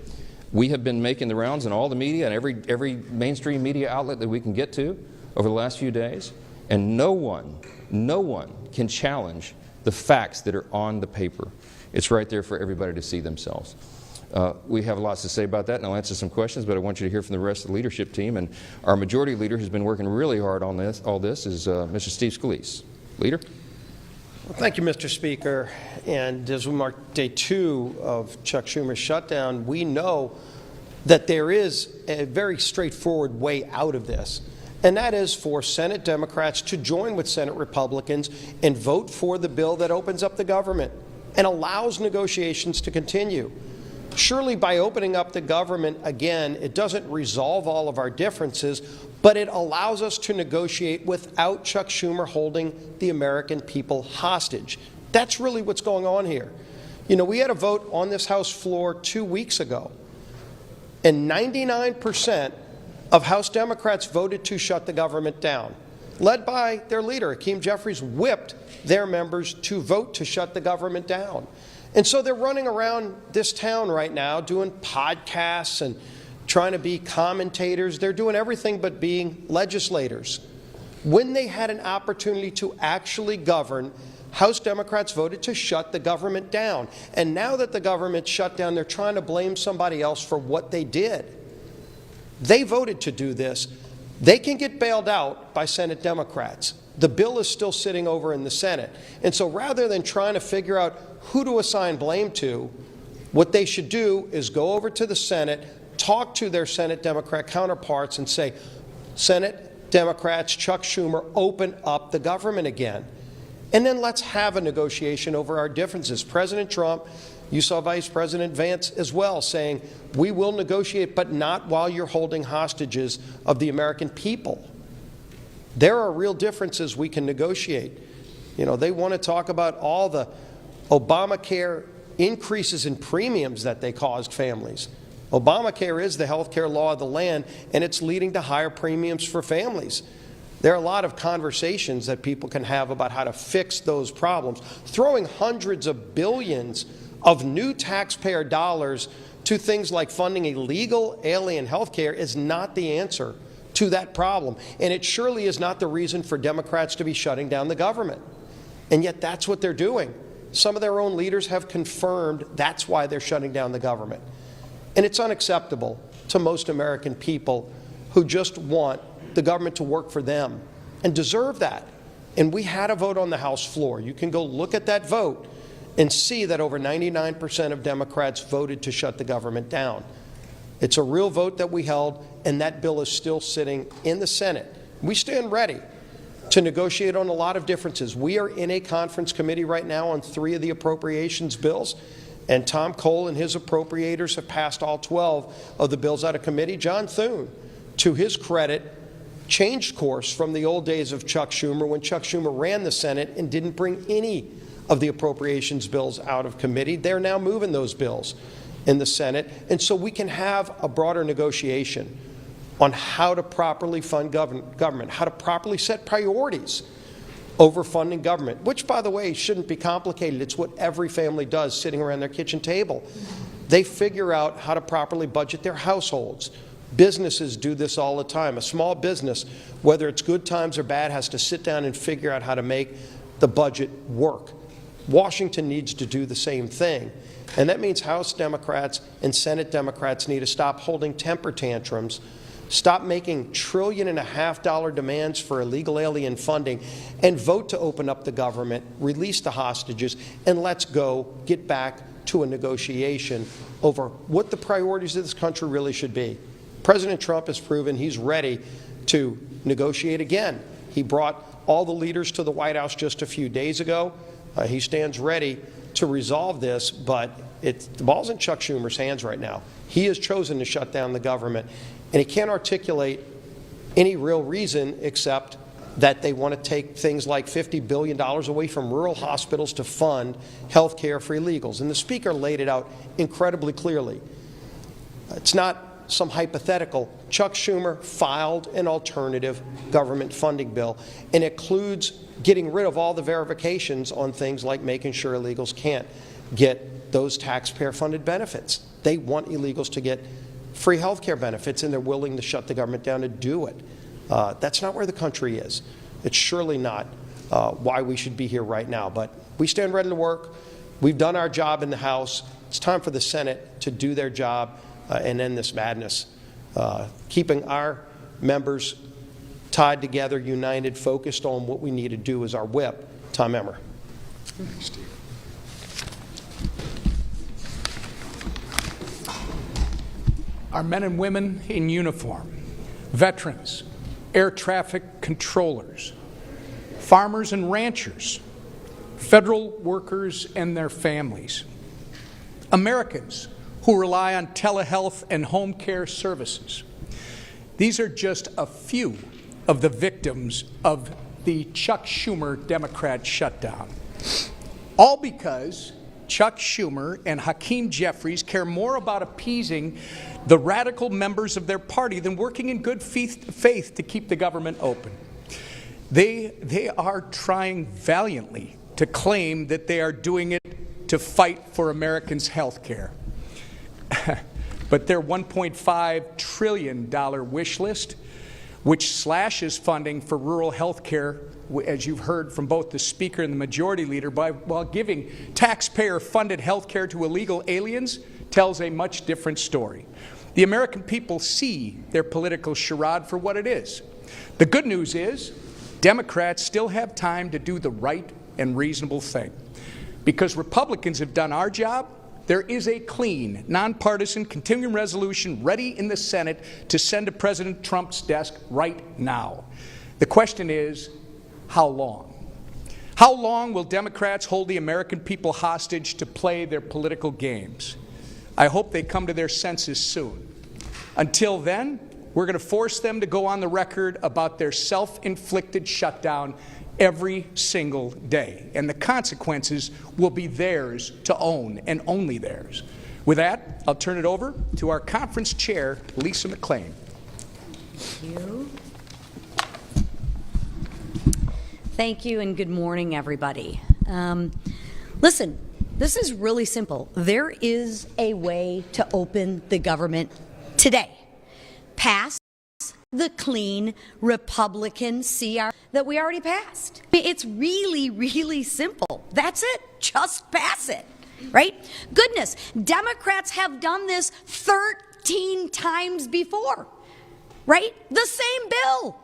S21: We have been making the rounds in all the media and every mainstream media outlet that we can get to over the last few days, and no one can challenge the facts that are on the paper. It's right there for everybody to see themselves. We have lots to say about that, and I'll answer some questions, but I want you to hear from the rest of the leadership team. And our majority leader who's been working really hard on all this is Mr. Steve Scalise. Leader?
S3: Well, thank you, Mr. Speaker. And as we mark day 2 of Chuck Schumer's shutdown, we know that there is a very straightforward way out of this, and that is for Senate Democrats to join with Senate Republicans and vote for the bill that opens up the government and allows negotiations to continue. Surely by opening up the government again, it doesn't resolve all of our differences, but it allows us to negotiate without Chuck Schumer holding the American people hostage. That's really what's going on here. You know, we had a vote on this House floor 2 weeks ago, and 99% of House Democrats voted to shut the government down. Led by their leader, Hakeem Jeffries, whipped their members to vote to shut the government down. And so they're running around this town right now doing podcasts and trying to be commentators. They're doing everything but being legislators. When they had an opportunity to actually govern, House Democrats voted to shut the government down. And now that the government shut down, they're trying to blame somebody else for what they did. They voted to do this. They can get bailed out by Senate Democrats. The bill is still sitting over in the Senate. And so rather than trying to figure out who to assign blame to, what they should do is go over to the Senate, talk to their Senate Democrat counterparts and say, Senate Democrats, Chuck Schumer, open up the government again. And then let's have a negotiation over our differences. President Trump, you saw Vice President Vance as well saying, we will negotiate, but not while you're holding hostages of the American people. There are real differences we can negotiate. You know, they want to talk about all the Obamacare increases in premiums that they caused families. Obamacare is the health care law of the land, and it's leading to higher premiums for families. There are a lot of conversations that people can have about how to fix those problems. Throwing hundreds of billions of new taxpayer dollars to things like funding illegal alien health care is not the answer to that problem. And it surely is not the reason for Democrats to be shutting down the government. And yet that's what they're doing. Some of their own leaders have confirmed that's why they're shutting down the government. And it's unacceptable to most American people who just want the government to work for them and deserve that. And we had a vote on the House floor. You can go look at that vote and see that over 99% of Democrats voted to shut the government down. It's a real vote that we held, and that bill is still sitting in the Senate. We stand ready to negotiate on a lot of differences. We are in a conference committee right now on 3 of the appropriations bills, and Tom Cole and his appropriators have passed all 12 of the bills out of committee. John Thune, to his credit, changed course from the old days of Chuck Schumer when Chuck Schumer ran the Senate and didn't bring any of the appropriations bills out of committee. They're now moving those bills in the Senate, and so we can have a broader negotiation on how to properly fund government, how to properly set priorities. overfunding government, which, by the way, shouldn't be complicated. It's what every family does sitting around their kitchen table. They figure out how to properly budget their households. Businesses do this all the time. A small business, whether it's good times or bad, has to sit down and figure out how to make the budget work. Washington needs to do the same thing. And that means House Democrats and Senate Democrats need to stop holding temper tantrums, stop making $1.5 trillion demands for illegal alien funding, and vote to open up the government, release the hostages, and let's go get back to a negotiation over what the priorities of this country really should be. President Trump has proven he's ready to negotiate again. He brought all the leaders to the White House just a few days ago. He stands ready to resolve this, but the ball's in Chuck Schumer's hands right now. He has chosen to shut down the government, and he can't articulate any real reason except that they want to take things like $50 billion away from rural hospitals to fund health care for illegals. And the Speaker laid it out incredibly clearly. It's not some hypothetical. Chuck Schumer filed an alternative government funding bill, and it includes getting rid of all the verifications on things like making sure illegals can't get those taxpayer-funded benefits. They want illegals to get free health care benefits, and they're willing to shut the government down to do it. That's not where the country is. It's surely not why we should be here right now. But we stand ready to work. We've done our job in the House. It's time for the Senate to do their job and end this madness. Keeping our members tied together, united, focused on what we need to do is our whip. Tom Emmer.
S2: Steve. Our men and women in uniform, veterans, air traffic controllers, farmers and ranchers, federal workers and their families, Americans who rely on telehealth and home care services. These are just a few of the victims of the Chuck Schumer Democrat shutdown. All because Chuck Schumer and Hakeem Jeffries care more about appeasing the radical members of their party than working in good faith to keep the government open. They are trying valiantly to claim that they are doing it to fight for Americans' health care. But their $1.5 trillion wish list, which slashes funding for rural health care, as you've heard from both the Speaker and the Majority Leader, while giving taxpayer-funded health care to illegal aliens, tells a much different story. The American people see their political charade for what it is. The good news is Democrats still have time to do the right and reasonable thing. Because Republicans have done our job, there is a clean, nonpartisan continuing resolution ready in the Senate to send to President Trump's desk right now. The question is, how long? How long will Democrats hold the American people hostage to play their political games? I hope they come to their senses soon. Until then, we're going to force them to go on the record about their self-inflicted shutdown every single day, and the consequences will be theirs to own, and only theirs. With that, I'll turn it over to our conference chair, Lisa McClain.
S22: Thank you. Thank you, and good morning, everybody. Listen, this is really simple. There is a way to open the government today. Pass the clean Republican CR that we already passed. It's really, really simple. That's it. Just pass it, right? Goodness, Democrats have done this 13 times before, right? The same bill,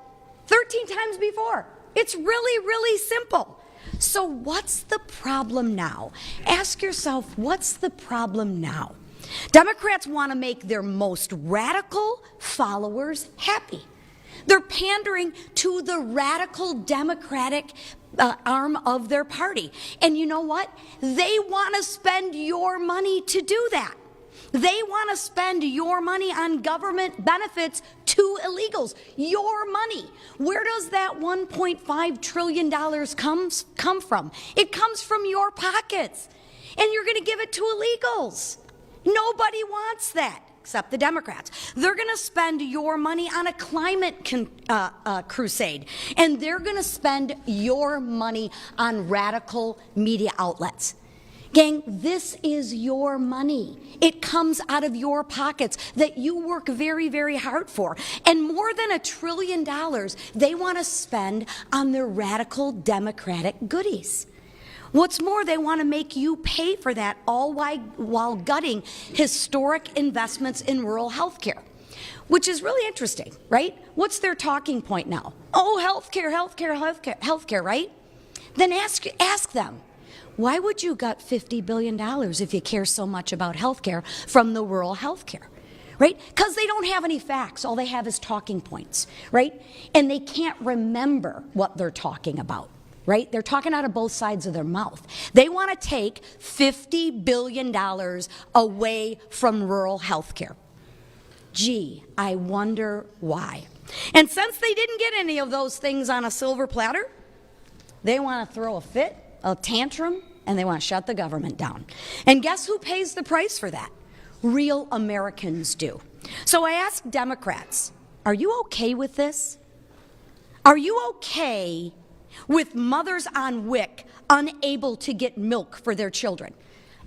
S22: 13 times before. It's really, really simple. So what's the problem now? Ask yourself, what's the problem now? Democrats want to make their most radical followers happy. They're pandering to the radical Democratic arm of their party. And you know what? They want to spend your money to do that. They want to spend your money on government benefits to illegals. Your money. Where does that $1.5 trillion come from? It comes from your pockets. And you're going to give it to illegals. Nobody wants that. except the Democrats. They're going to spend your money on a climate crusade, and they're going to spend your money on radical media outlets. Gang, this is your money. It comes out of your pockets that you work very, very hard for. And more than $1 trillion they want to spend on their radical Democratic goodies. What's more, they want to make you pay for that all while gutting historic investments in rural health care, which is really interesting, right? What's their talking point now? Oh, healthcare, right? Then ask them. Why would you gut $50 billion if you care so much about healthcare from the rural healthcare, right? Because they don't have any facts. All they have is talking points, right? And they can't remember what they're talking about, right? They're talking out of both sides of their mouth. They want to take $50 billion away from rural healthcare. Gee, I wonder why. And since they didn't get any of those things on a silver platter, they want to throw a fit, a tantrum, and they want to shut the government down. And guess who pays the price for that? Real Americans do. So I ask Democrats, are you okay with this? Are you okay with mothers on WIC unable to get milk for their children?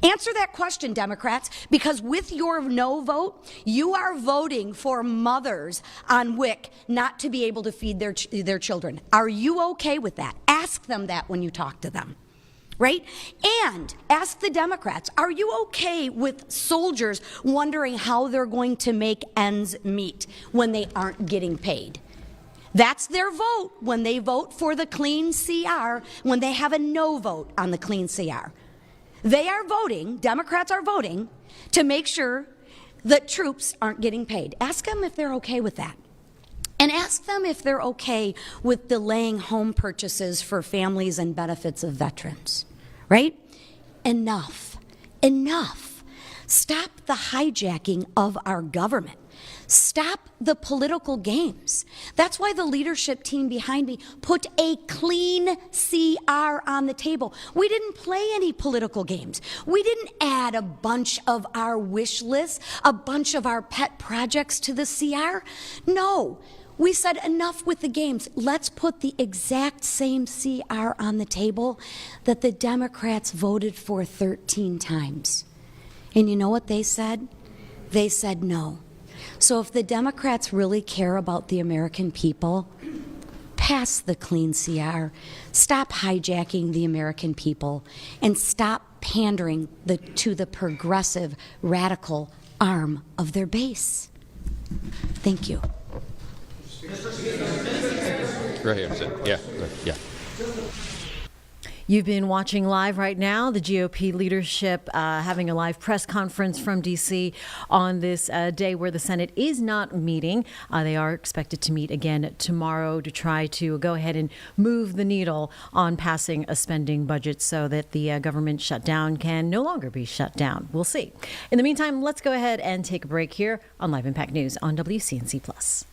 S22: Answer that question, Democrats, because with your no vote, you are voting for mothers on WIC not to be able to feed their children. Are you okay with that? Ask them that when you talk to them, right? And ask the Democrats, are you okay with soldiers wondering how they're going to make ends meet when they aren't getting paid? That's their vote when they vote for the clean CR, when they have a no vote on the clean CR. They are voting, Democrats are voting, to make sure that troops aren't getting paid. Ask them if they're okay with that. And ask them if they're okay with delaying home purchases for families and benefits of veterans, right? Enough. Stop the hijacking of our government. Stop the political games. That's why the leadership team behind me put a clean CR on the table. We didn't play any political games. We didn't add a bunch of our wish lists, a bunch of our pet projects to the CR. No, we said enough with the games. Let's put the exact same CR on the table that the Democrats voted for 13 times. And you know what they said? They said no. So if the Democrats really care about the American people, pass the clean CR, stop hijacking the American people, and stop pandering to the progressive, radical arm of their base. Thank you.
S21: Right here. Yeah.
S1: You've been watching live right now, the GOP leadership having a live press conference from D.C. on this day where the Senate is not meeting. They are expected to meet again tomorrow to try to go ahead and move the needle on passing a spending budget so that the government shutdown can no longer be shut down. We'll see. In the meantime, let's go ahead and take a break here on Live Impact News on WCNC Plus.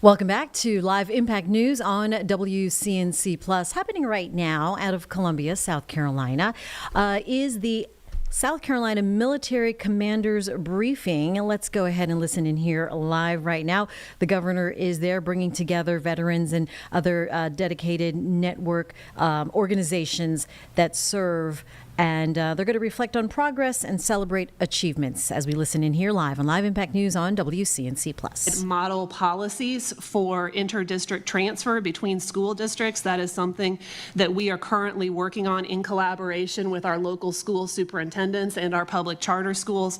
S1: Welcome back to Live Impact News on WCNC Plus. Happening right now out of Columbia, South Carolina, is the South Carolina Military Commanders Briefing. Let's go ahead and listen in here live right now. The governor is there bringing together veterans and other dedicated network organizations that serve, and they're going to reflect on progress and celebrate achievements as we listen in here live on Live Impact News on WCNC Plus.
S5: Model policies for inter-district transfer between school districts. That is something that we are currently working on in collaboration with our local school superintendents and our public charter schools.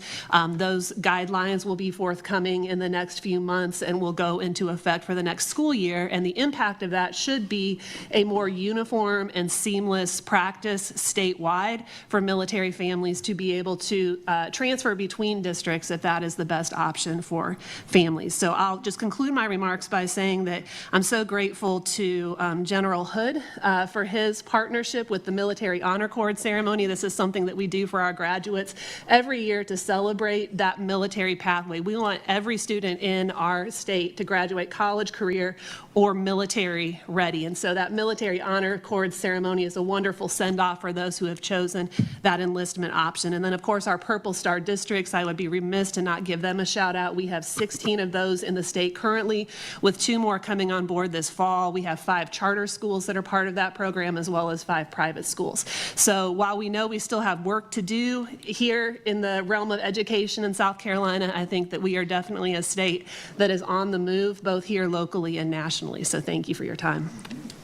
S5: Those guidelines will be forthcoming in the next few months and will go into effect for the next school year. And the impact of that should be a more uniform and seamless practice statewide for military families to be able to transfer between districts if that is the best option for families. So I'll just conclude my remarks by saying that I'm so grateful to General Hood for his partnership with the Military Honor Cord ceremony. This is something that we do for our graduates every year to celebrate that military pathway. We want every student in our state to graduate college, career, or military ready. And so that Military Honor Cord ceremony is a wonderful send-off for those who have chosen that enlistment option. And then, of course, our Purple Star districts, I would be remiss to not give them a shout out. We have 16 of those in the state currently, with 2 more coming on board this fall. We have 5 charter schools that are part of that program, as well as 5 private schools. So while we know we still have work to do here in the realm of education in South Carolina, I think that we are definitely a state that is on the move, both here locally and nationally. So thank you for your time.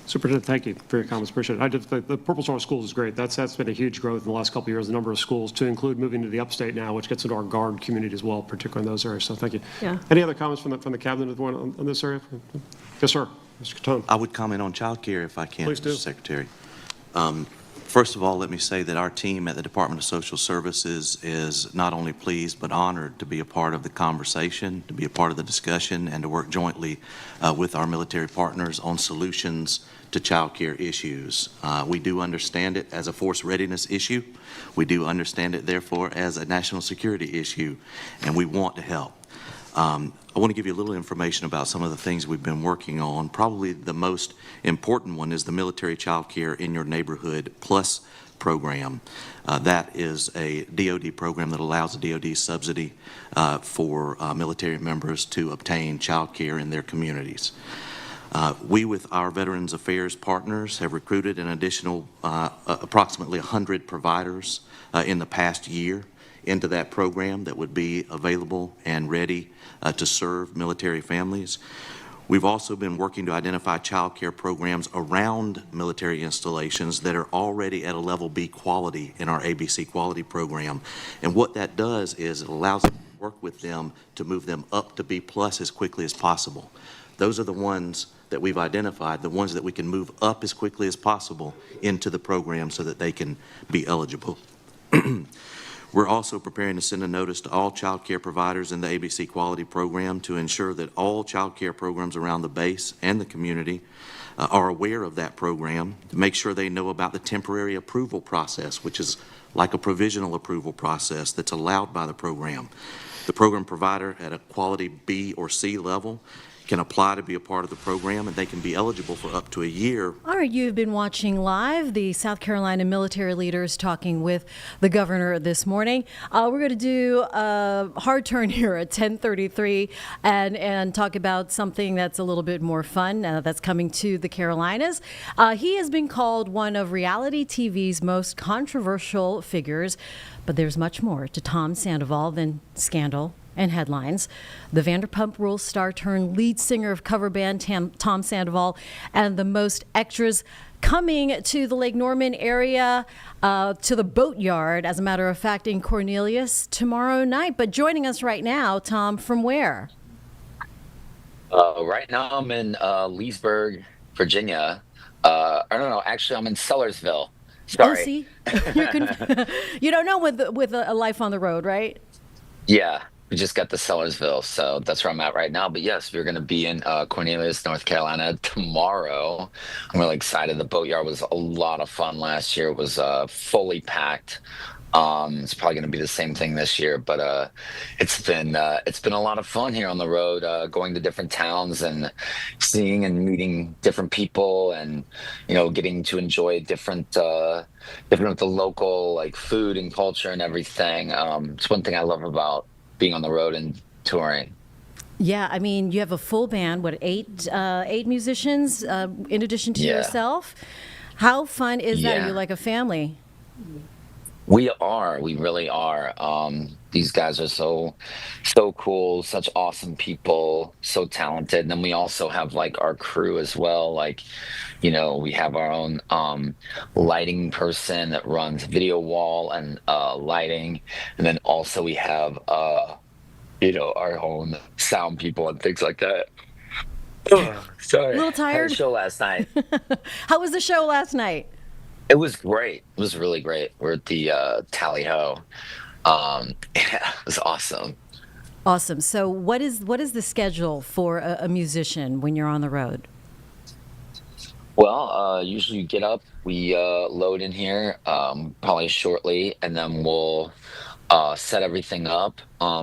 S6: Superintendent, thank you for your comments. Appreciate it. The Purple Star Schools is great. That's been a huge growth in the last couple of years, the number of schools, to include moving to the upstate now, which gets into our Guard community as well, particularly in those areas. So thank you.
S5: Yeah.
S6: Any other comments from the cabinet on this area? Yes, sir. Mr. Catone.
S23: I would comment on child care if I can,
S6: Please do.
S23: Mr. Secretary. First of all, let me say that our team at the Department of Social Services is not only pleased but honored to be a part of the conversation, to be a part of the discussion, and to work jointly with our military partners on solutions to child care issues. We do understand it as a force readiness issue. We do understand it, therefore, as a national security issue, and we want to help. I want to give you a little information about some of the things we've been working on. Probably the most important one is the Military Child Care in Your Neighborhood Plus program. That is a DoD program that allows a DoD subsidy for military members to obtain child care in their communities. We, with our Veterans Affairs partners, have recruited an additional approximately 100 providers in the past year into that program that would be available and ready to serve military families. We've also been working to identify child care programs around military installations that are already at a level B quality in our ABC quality program. And what that does is it allows us to work with them to move them up to B plus as quickly as possible. Those are the ones that we've identified, the ones that we can move up as quickly as possible into the program so that they can be eligible. We're also preparing to send a notice to all child care providers in the ABC Quality Program to ensure that all child care programs around the base and the community are aware of that program, to make sure they know about the temporary approval process, which is like a provisional approval process that's allowed by the program. The program provider at a quality B or C level can apply to be a part of the program, and they can be eligible for up to a year.
S1: All right, you've been watching live the South Carolina military leaders talking with the governor this morning. We're going to do a hard turn here at 10:33 and talk about something that's a little bit more fun that's coming to the Carolinas. He has been called one of reality TV's most controversial figures, but there's much more to Tom Sandoval than scandal and headlines. The Vanderpump Rules star turned lead singer of cover band Tom Sandoval, and the most extras coming to the Lake Norman area, to the boatyard, as a matter of fact, in Cornelius tomorrow night. But joining us right now, Tom, from where?
S24: Right now I'm in Leesburg, Virginia. I don't know, actually I'm in Sellersville. Sorry.
S1: Oh, see? You don't know with a life on the road, right?
S24: Yeah. We just got to Sellersville, so that's where I'm at right now. But yes, we're going to be in Cornelius, North Carolina tomorrow. I'm really excited. The boatyard was a lot of fun last year. It was fully packed. It's probably going to be the same thing this year, but it's been a lot of fun here on the road, going to different towns and seeing and meeting different people, and getting to enjoy different of the local like food and culture and everything. It's one thing I love about being on the road and touring.
S1: Yeah, I mean, you have a full band, what, eight musicians in addition to
S24: Yeah.
S1: yourself? How fun is that? Are
S24: Yeah.
S1: you like a family?
S24: We really are. These guys are so cool, such awesome people, so talented. And then we also have like our crew as well. Like, we have our own lighting person that runs video wall and lighting. And then also we have our own sound people and things like that. Sorry.
S1: A little
S24: I had
S1: tired?
S24: a show last night.
S1: How was the show last night?
S24: It was great. It was really great. We're at the Tally Ho. Yeah, it was awesome.
S1: Awesome. So what is the schedule for a musician when you're on the road?
S24: Well, usually you get up, we load in here probably shortly, and then we'll set everything up,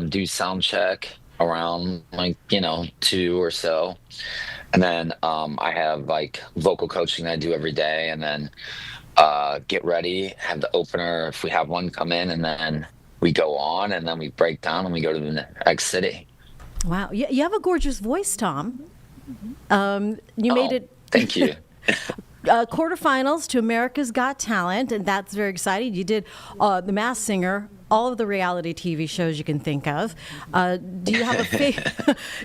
S24: do sound check around like 2 or so, and then I have like vocal coaching that I do every day, and then get ready, have the opener if we have one come in, and then we go on, and then we break down and we go to the next city.
S1: Wow. You have a gorgeous voice, Tom. You made it.
S24: Thank you.
S1: Quarterfinals to America's Got Talent, and that's very exciting. You did The Masked Singer, all of the reality TV shows you can think of. Do you have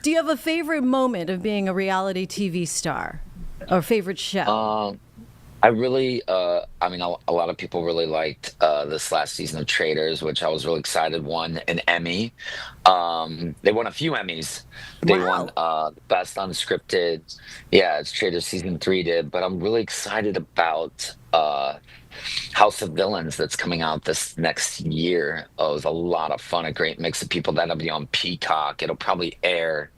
S1: do you have a favorite moment of being a reality TV star, or favorite show?
S24: I really, I mean, a lot of people really liked this last season of Traders, which I was really excited won an Emmy. They won a few Emmys. They won Best Unscripted. Yeah, it's Traders season 3 did. But I'm really excited about House of Villains that's coming out this next year. Oh, it was a lot of fun, a great mix of people. That'll be on Peacock. It'll probably air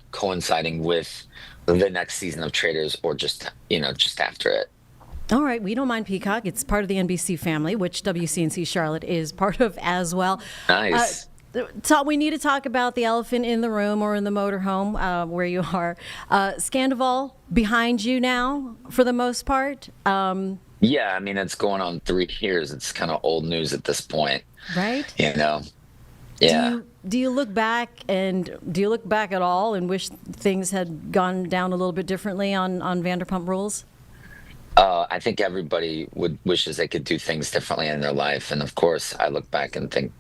S24: coinciding with the next season of Traders, or just after it.
S1: All right, we don't mind Peacock. It's part of the NBC family, which WCNC Charlotte is part of as well.
S24: Nice.
S1: Tom, we need to talk about the elephant in the room, or in the motorhome where you are. Scandival behind you now, for the most part.
S24: Yeah, I mean, it's going on 3 years. It's kind of old news at this point.
S1: Right?
S24: Yeah.
S1: Do you look back at all and wish things had gone down a little bit differently on Vanderpump Rules?
S24: I think everybody wishes they could do things differently in their life, and of course, I look back and think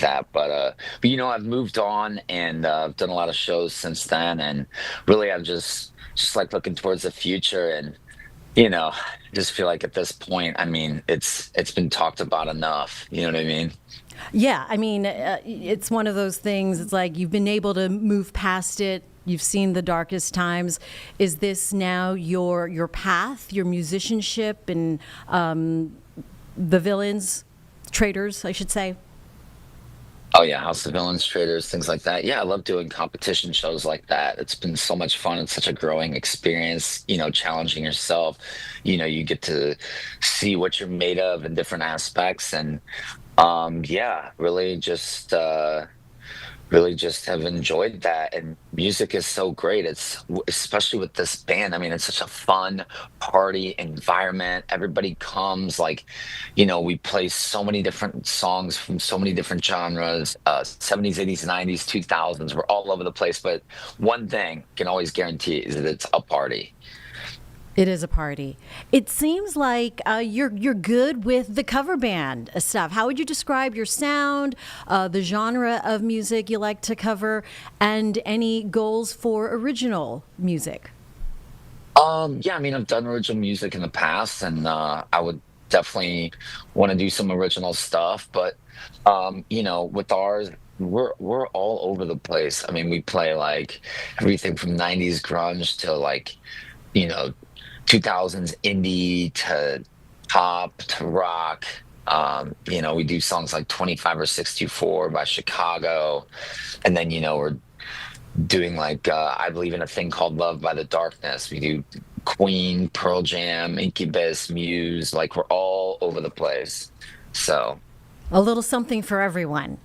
S24: that. But I've moved on, and I've done a lot of shows since then, and really, I'm just like looking towards the future, and just feel like at this point, I mean, it's been talked about enough. You know what I mean?
S1: Yeah, I mean, it's one of those things. It's like you've been able to move past it. You've seen the darkest times. Is this now your path, your musicianship, and the villains, Traders, I should say?
S24: Oh yeah, House of Villains, Traders, things like that. Yeah, I love doing competition shows like that. It's been so much fun. It's such a growing experience, challenging yourself. You get to see what you're made of in different aspects, and really just have enjoyed that. And music is so great. It's especially with this band. I mean, it's such a fun party environment. Everybody comes, we play so many different songs from so many different genres, 70s, 80s, 90s, 2000s. We're all over the place. But one thing I can always guarantee is that it's a party.
S1: It is a party. It seems like you're good with the cover band stuff. How would you describe your sound, the genre of music you like to cover, and any goals for original music?
S24: Yeah, I mean, I've done original music in the past, and I would definitely want to do some original stuff. But with ours, we're all over the place. I mean, we play like everything from 90s grunge to 2000s indie to pop to rock. We do songs like 25 or 64 by Chicago. And then, we're doing I Believe in a Thing Called Love by The Darkness. We do Queen, Pearl Jam, Incubus, Muse. We're all over the place. So,
S1: A little something for everyone.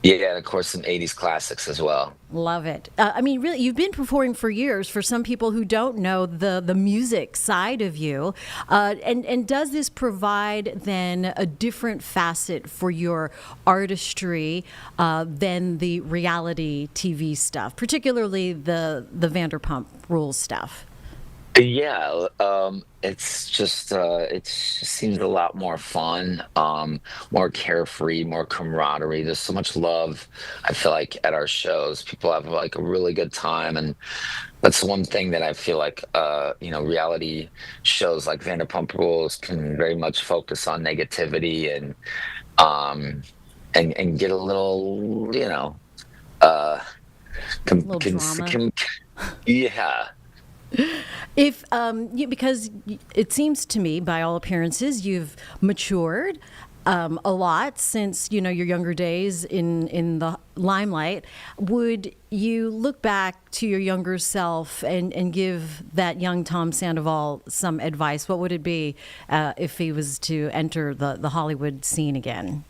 S24: yeah, and of course, some 80s classics as well.
S1: Love it. I mean, really, you've been performing for years. For some people who don't know the music side of you, and does this provide then a different facet for your artistry than the reality TV stuff, particularly the Vanderpump Rules stuff?
S24: Yeah, it's just it just seems a lot more fun, more carefree, more camaraderie. There's so much love. I feel like at our shows, people have like a really good time, and that's one thing that I feel like reality shows like Vanderpump Rules can very much focus on negativity and get a little
S1: Little drama.
S24: yeah.
S1: If because it seems to me, by all appearances, you've matured a lot since your younger days in the limelight. Would you look back to your younger self and give that young Tom Sandoval some advice? What would it be if he was to enter the Hollywood scene again?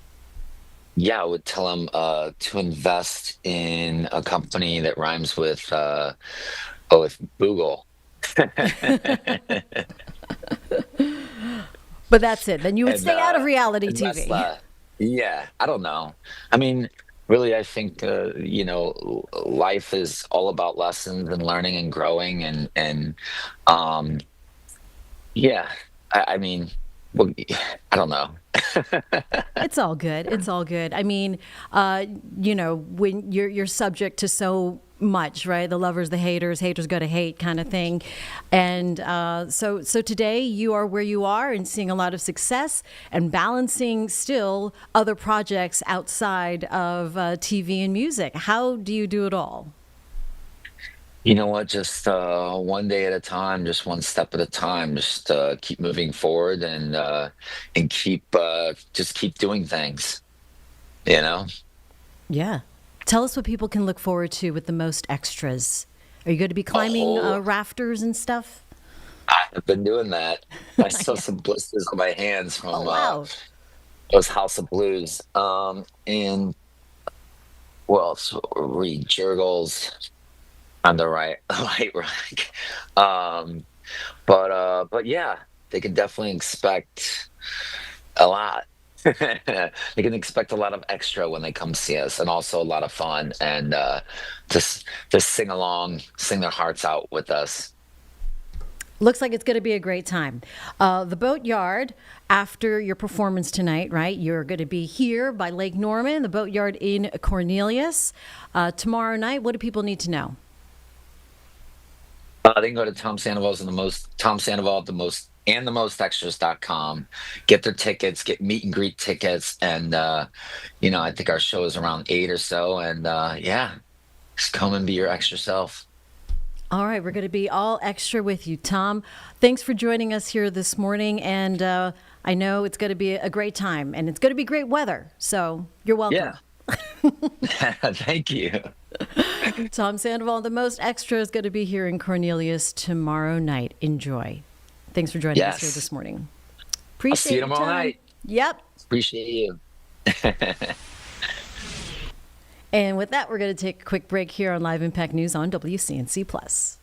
S24: Yeah, I would tell him to invest in a company that rhymes with Google.
S1: But that's it. Then you would
S24: And,
S1: stay out of reality
S24: and
S1: TV.
S24: yeah, I don't know. I mean, really, I think life is all about lessons and learning and growing, and yeah. I mean, well, I don't know.
S1: It's all good. It's all good. I mean, when you're subject to so much, right? The lovers, the haters go to hate kind of thing. And so today you are where you are and seeing a lot of success and balancing still other projects outside of TV and music. How do you do it all?
S24: You know what? Just one day at a time, just one step at a time. Just keep moving forward and keep doing things. You know.
S1: Yeah. Tell us what people can look forward to with the most extras. Are you going to be climbing rafters and stuff?
S24: I've been doing that. I saw some blisters on my hands from those House of Blues. And well, else? Reed Jurgles on the light rack. But yeah, they can definitely expect a lot. They can expect a lot of extra when they come see us, and also a lot of fun, and just sing along, sing their hearts out with us.
S1: Looks like it's going to be a great time. The Boatyard, after your performance tonight, right? You're going to be here by Lake Norman, the Boatyard in Cornelius. Tomorrow night, what do people need to know?
S24: They can go to Tom Sandoval at the mostextras.com, get their tickets, get meet and greet tickets, and I think our show is around 8 or so, and just come and be your extra self.
S1: All right, we're going to be all extra with you, Tom. Thanks for joining us here this morning, and I know it's going to be a great time, and it's going to be great weather, so you're welcome.
S24: Yeah. Thank you.
S1: Tom Sandoval, the Most Extra, is going to be here in Cornelius tomorrow night. Enjoy. Thanks for joining us here this morning. Appreciate
S24: I'll see you tomorrow night.
S1: Yep.
S24: Appreciate you.
S1: And with that, we're going to take a quick break here on Live Impact News on WCNC Plus.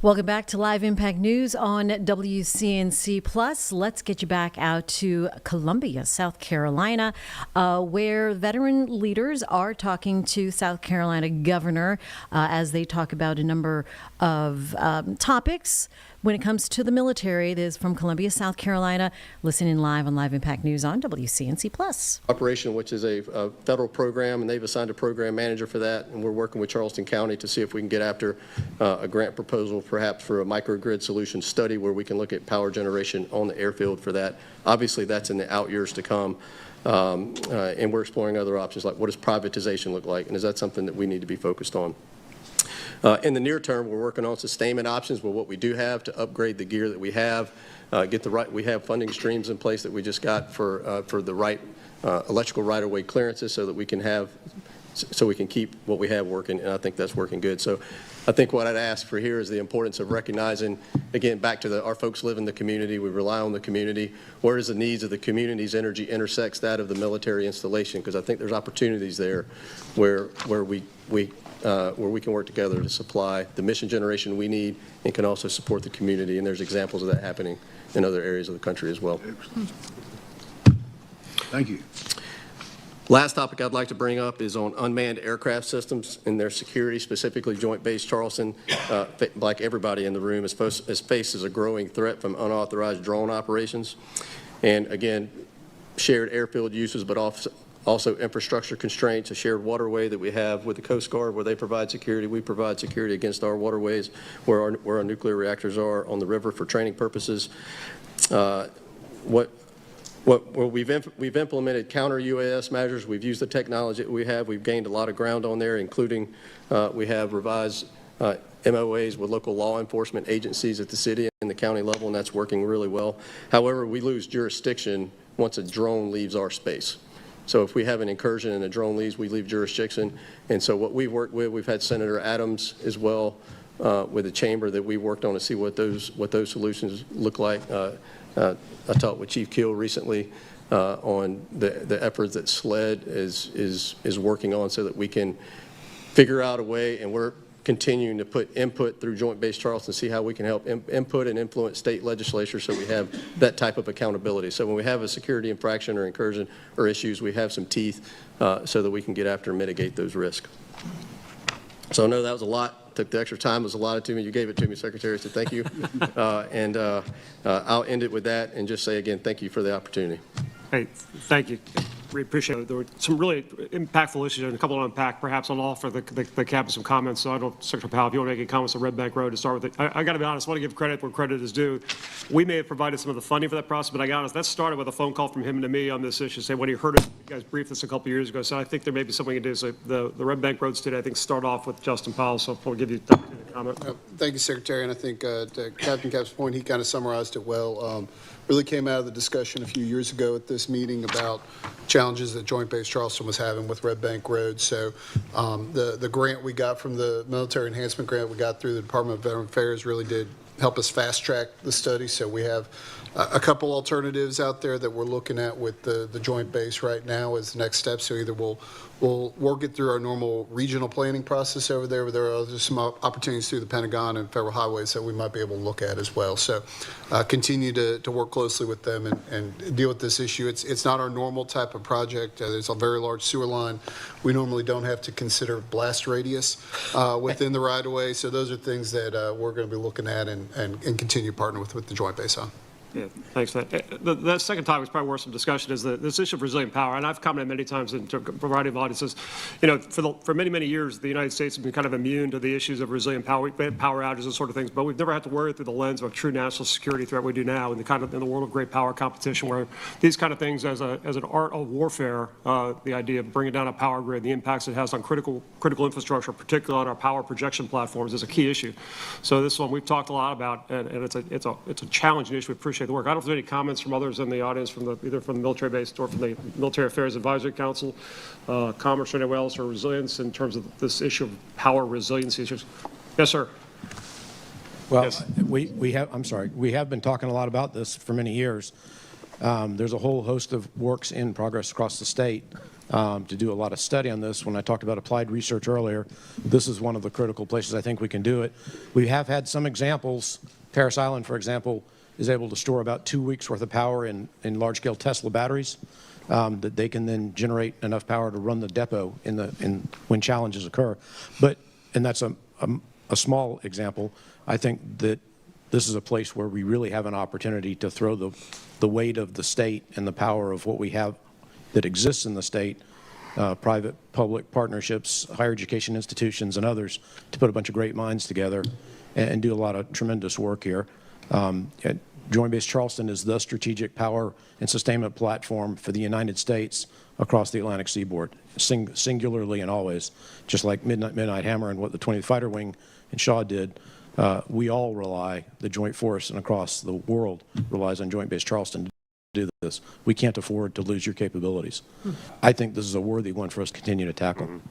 S1: Welcome back to Live Impact News on WCNC Plus. Let's get you back out to Columbia, South Carolina, where veteran leaders are talking to South Carolina Governor as they talk about a number of topics when it comes to the military. It is from Columbia, South Carolina. Listening live on Live Impact News on WCNC Plus.
S7: Operation, which is a federal program, and they've assigned a program manager for that, and we're working with Charleston County to see if we can get after a grant proposal, perhaps for a microgrid solution study where we can look at power generation on the airfield for that. Obviously, that's in the out years to come, and we're exploring other options, like what does privatization look like, and is that something that we need to be focused on? In the near term, we're working on sustainment options with what we do have to upgrade the gear that we have, we have funding streams in place that we just got for the right electrical right-of-way clearances so that we can keep what we have working, and I think that's working good. So I think what I'd ask for here is the importance of recognizing, again, back to our folks live in the community, we rely on the community. Where does the needs of the community's energy intersects that of the military installation? Because I think there's opportunities there where we can work together to supply the mission generation we need and can also support the community, and there's examples of that happening in other areas of the country as well.
S8: Thank you.
S7: Last topic I'd like to bring up is on unmanned aircraft systems and their security, specifically Joint Base Charleston. Like everybody in the room, faces a growing threat from unauthorized drone operations. And again, shared airfield uses, but also infrastructure constraints, a shared waterway that we have with the Coast Guard where they provide security. We provide security against our waterways where our nuclear reactors are on the river for training purposes. We've implemented counter-UAS measures. We've used the technology that we have. We've gained a lot of ground on there, including we have revised MOAs with local law enforcement agencies at the city and the county level, and that's working really well. However, we lose jurisdiction once a drone leaves our space. So if we have an incursion and a drone leaves, we leave jurisdiction. And so what we've worked with, we've had Senator Adams as well with the chamber that we worked on to see what those solutions look like. I talked with Chief Keel recently on the efforts that SLED is working on so that we can figure out a way, and we're continuing to put input through Joint Base Charleston, see how we can help input and influence state legislatures so we have that type of accountability. So when we have a security infraction or incursion or issues, we have some teeth so that we can get after and mitigate those risks. So I know that was a lot. Took the extra time. It was allotted to me. You gave it to me, Secretary, so thank you. I'll end it with that and just say again, thank you for the opportunity.
S6: Hey, thank you. We appreciate it. There were some really impactful issues and a couple to unpack. Perhaps I'll offer the cabinet some comments. So I don't, Secretary Powell, if you want to make any comments on Red Bank Road to start with it. I got to be honest, I want to give credit where credit is due. We may have provided some of the funding for that process, but I got honest, that started with a phone call from him to me on this issue. Say when he heard it, you guys briefed this a couple of years ago. So I think there may be something we can do. So the Red Bank Road study, I think, start off with Justin Powell. So I'll give you the opportunity to comment.
S9: Thank you, Secretary. And I think to Captain Cap's point, he kind of summarized it well. Really came out of the discussion a few years ago at this meeting about challenges that Joint Base Charleston was having with Red Bank Road. So the grant we got from the military enhancement grant we got through the Department of Veteran Affairs really did help us fast track the study. So we have a couple alternatives out there that we're looking at with the Joint Base right now as the next step. So either we'll work it through our normal regional planning process over there, but there are some opportunities through the Pentagon and federal highways that we might be able to look at as well. So continue to work closely with them and deal with this issue. It's not our normal type of project. There's a very large sewer line. We normally don't have to consider blast radius within the right of way. So those are things that we're going to be looking at and continue partnering with the Joint Base on.
S6: Yeah, thanks for that. The second topic is probably worth some discussion is this issue of resilient power. And I've commented many times in a variety of audiences, you know, for many, many years, the United States has been kind of immune to the issues of resilient power, power outages and sort of things, but we've never had to worry through the lens of a true national security threat we do now in the world of great power competition, where these kind of things as an art of warfare, the idea of bringing down a power grid, the impacts it has on critical infrastructure, particularly on our power projection platforms, is a key issue. So this one we've talked a lot about, and it's a challenging issue. We appreciate the work. I don't know if there's any comments from others in the audience, either from the military base or from the Military Affairs Advisory Council, Commerce or anywhere else, or resilience in terms of this issue of power resiliency issues. Yes, sir.
S11: Well, yes. We have been talking a lot about this for many years. There's a whole host of works in progress across the state to do a lot of study on this. When I talked about applied research earlier, this is one of the critical places I think we can do it. We have had some examples. Paris Island, for example, is able to store about 2 weeks worth of power in large-scale Tesla batteries that they can then generate enough power to run the depot when challenges occur. And that's a small example. I think that this is a place where we really have an opportunity to throw the weight of the state and the power of what we have that exists in the state, private-public partnerships, higher education institutions, and others, to put a bunch of great minds together and do a lot of tremendous work here. Joint Base Charleston is the strategic power and sustainment platform for the United States across the Atlantic seaboard, singularly and always. Just like Midnight Hammer and what the 20th Fighter Wing and Shaw did, we all rely, the Joint Force and across the world relies on Joint Base Charleston to do this. We can't afford to lose your capabilities. I think this is a worthy one for us to continue to tackle.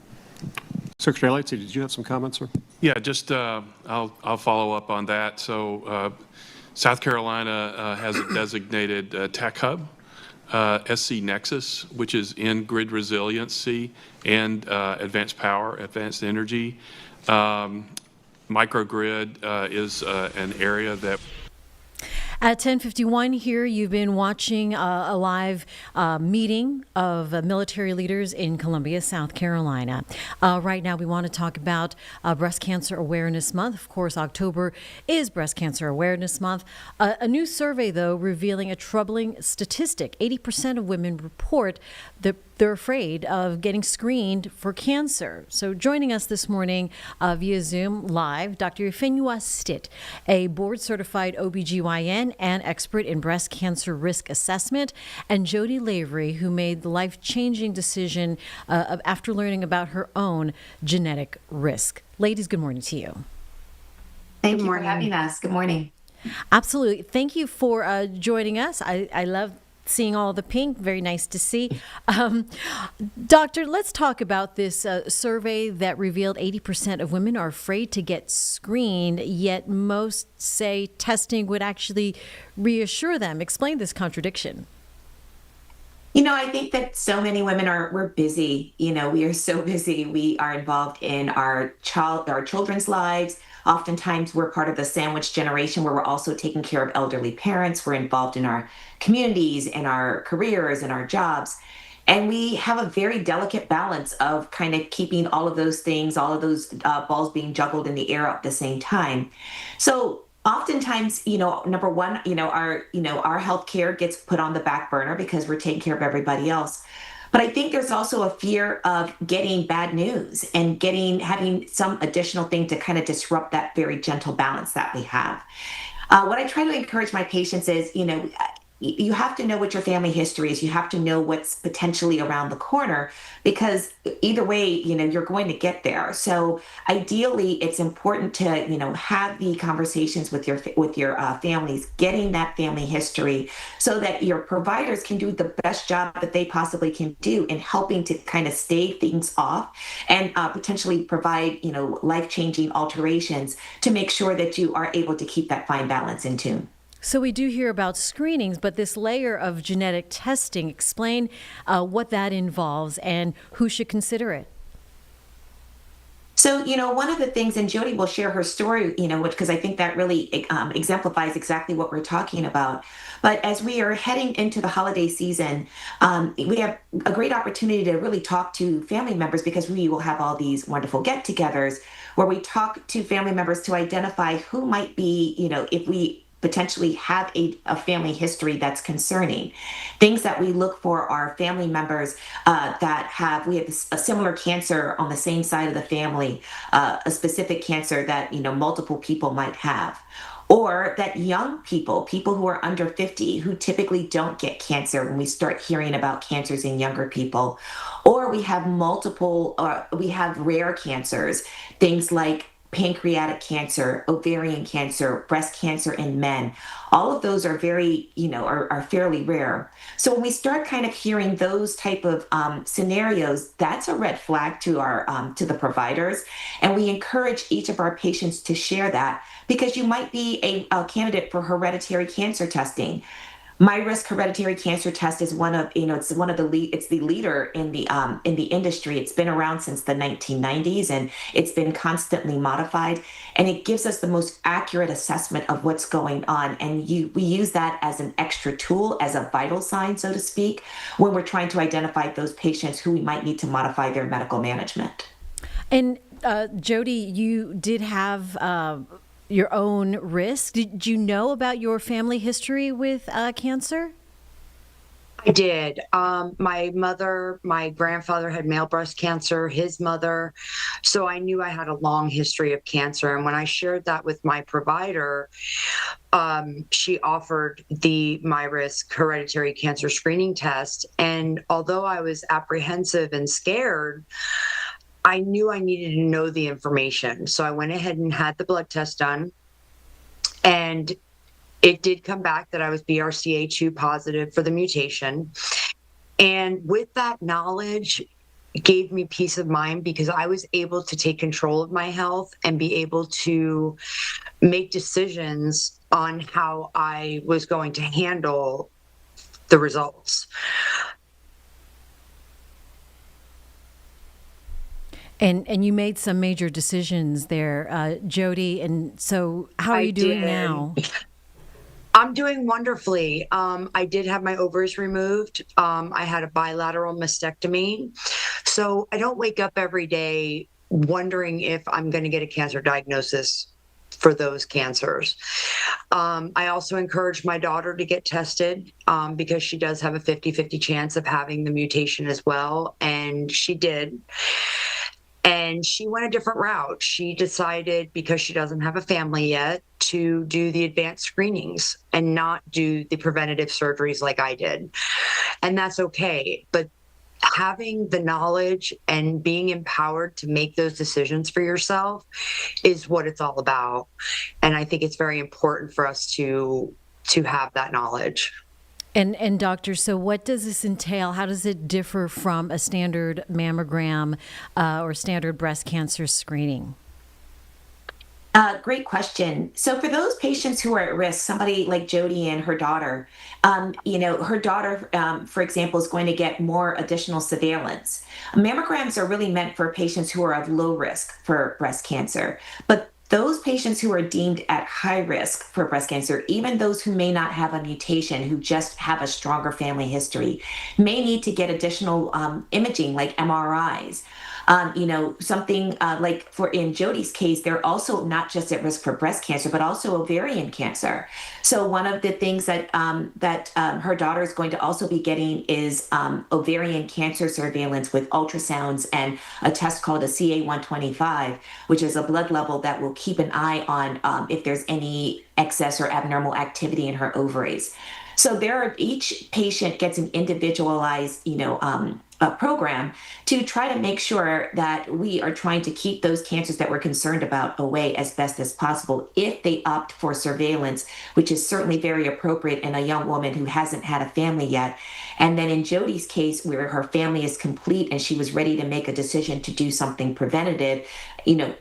S6: Secretary Lightsey, did you have some comments, sir?
S4: Yeah, just I'll follow up on that. So South Carolina has a designated tech hub, SC Nexus, which is in grid resiliency and advanced power, advanced energy. Microgrid is an area that.
S1: At 10:51 here, you've been watching a live meeting of military leaders in Columbia, South Carolina. Right now, we want to talk about Breast Cancer Awareness Month. Of course, October is Breast Cancer Awareness Month. A new survey, though, revealing a troubling statistic. 80% of women report that they're afraid of getting screened for cancer. So joining us this morning via Zoom live, Dr. Ifenyua Stitt, a board-certified OBGYN and expert in breast cancer risk assessment, and Jody Lavery, who made the life-changing decision after learning about her own genetic risk. Ladies, good morning to you.
S8: Thank you for having us. Good morning.
S1: Absolutely. Thank you for joining us. I love seeing all the pink. Very nice to see. Doctor, let's talk about this survey that revealed 80% of women are afraid to get screened, yet most say testing would actually reassure them. Explain this contradiction.
S8: You know, I think that so many women we're busy. You know, we are so busy. We are involved in our children's lives. Oftentimes we're part of the sandwich generation where we're also taking care of elderly parents. We're involved in our communities, in our careers, in our jobs. And we have a very delicate balance of kind of keeping all of those things, all of those balls being juggled in the air at the same time. So oftentimes, number one, our healthcare gets put on the back burner because we're taking care of everybody else. But I think there's also a fear of getting bad news and having some additional thing to kind of disrupt that very gentle balance that we have. What I try to encourage my patients is, you have to know what your family history is. You have to know what's potentially around the corner, because either way, you're going to get there. So ideally, it's important to, have the conversations with your families, getting that family history so that your providers can do the best job that they possibly can do in helping to kind of stave things off and potentially provide, life-changing alterations to make sure that you are able to keep that fine balance in tune.
S1: So we do hear about screenings, but this layer of genetic testing, explain what that involves and who should consider it.
S8: So, one of the things, and Jody will share her story, because I think that really exemplifies exactly what we're talking about. But as we are heading into the holiday season, we have a great opportunity to really talk to family members, because we will have all these wonderful get-togethers where we talk to family members to identify who might be, if we potentially have a family history that's concerning. Things that we look for are family members we have a similar cancer on the same side of the family, a specific cancer that, multiple people might have. Or that young people who are under 50, who typically don't get cancer when we start hearing about cancers in younger people. Or we have we have rare cancers, things like pancreatic cancer, ovarian cancer, breast cancer in men. All of those are very, are fairly rare. So when we start kind of hearing those type of scenarios, that's a red flag to to the providers. And we encourage each of our patients to share that, because you might be a candidate for hereditary cancer testing. MyRisk hereditary cancer test is one of, it's one of the it's the leader in the industry. It's been around since the 1990s, and it's been constantly modified, and it gives us the most accurate assessment of what's going on. And we use that as an extra tool, as a vital sign, so to speak, when we're trying to identify those patients who we might need to modify their medical management.
S1: And Jody, you did have your own risk. Did you know about your family history with cancer?
S10: I did. My grandfather had male breast cancer, his mother. So I knew I had a long history of cancer. And when I shared that with my provider, she offered the MyRisk hereditary cancer screening test. And although I was apprehensive and scared, I knew I needed to know the information. So I went ahead and had the blood test done. And it did come back that I was BRCA2 positive for the mutation. And with that knowledge, it gave me peace of mind because I was able to take control of my health and be able to make decisions on how I was going to handle the results.
S1: And you made some major decisions there, Jody. And so how are you doing now?
S10: I'm doing wonderfully. I did have my ovaries removed. I had a bilateral mastectomy. So I don't wake up every day wondering if I'm going to get a cancer diagnosis for those cancers. I also encouraged my daughter to get tested because she does have a 50-50 chance of having the mutation as well. And she did. And she went a different route. She decided, because she doesn't have a family yet, to do the advanced screenings and not do the preventative surgeries like I did. And that's okay. But having the knowledge and being empowered to make those decisions for yourself is what it's all about. And I think it's very important for us to have that knowledge.
S1: And doctor, so what does this entail? How does it differ from a standard mammogram or standard breast cancer screening?
S8: Great question. So for those patients who are at risk, somebody like Jody and her daughter, her daughter, for example, is going to get more additional surveillance. Mammograms are really meant for patients who are of low risk for breast cancer, but those patients who are deemed at high risk for breast cancer, even those who may not have a mutation, who just have a stronger family history, may need to get additional imaging like MRIs. Something like in Jody's case, they're also not just at risk for breast cancer, but also ovarian cancer. So one of the things that her daughter is going to also be getting is ovarian cancer surveillance with ultrasounds and a test called a CA-125, which is a blood level that will keep an eye on if there's any excess or abnormal activity in her ovaries. So each patient gets an individualized, a program to try to make sure that we are trying to keep those cancers that we're concerned about away as best as possible if they opt for surveillance, which is certainly very appropriate in a young woman who hasn't had a family yet. And then in Jody's case, where her family is complete and she was ready to make a decision to do something preventative,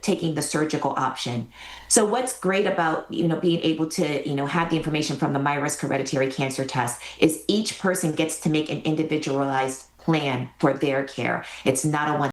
S8: taking the surgical option. So what's great about, being able to, have the information from the MyRisk hereditary cancer test is each person gets to make an individualized plan for their care. It's not a one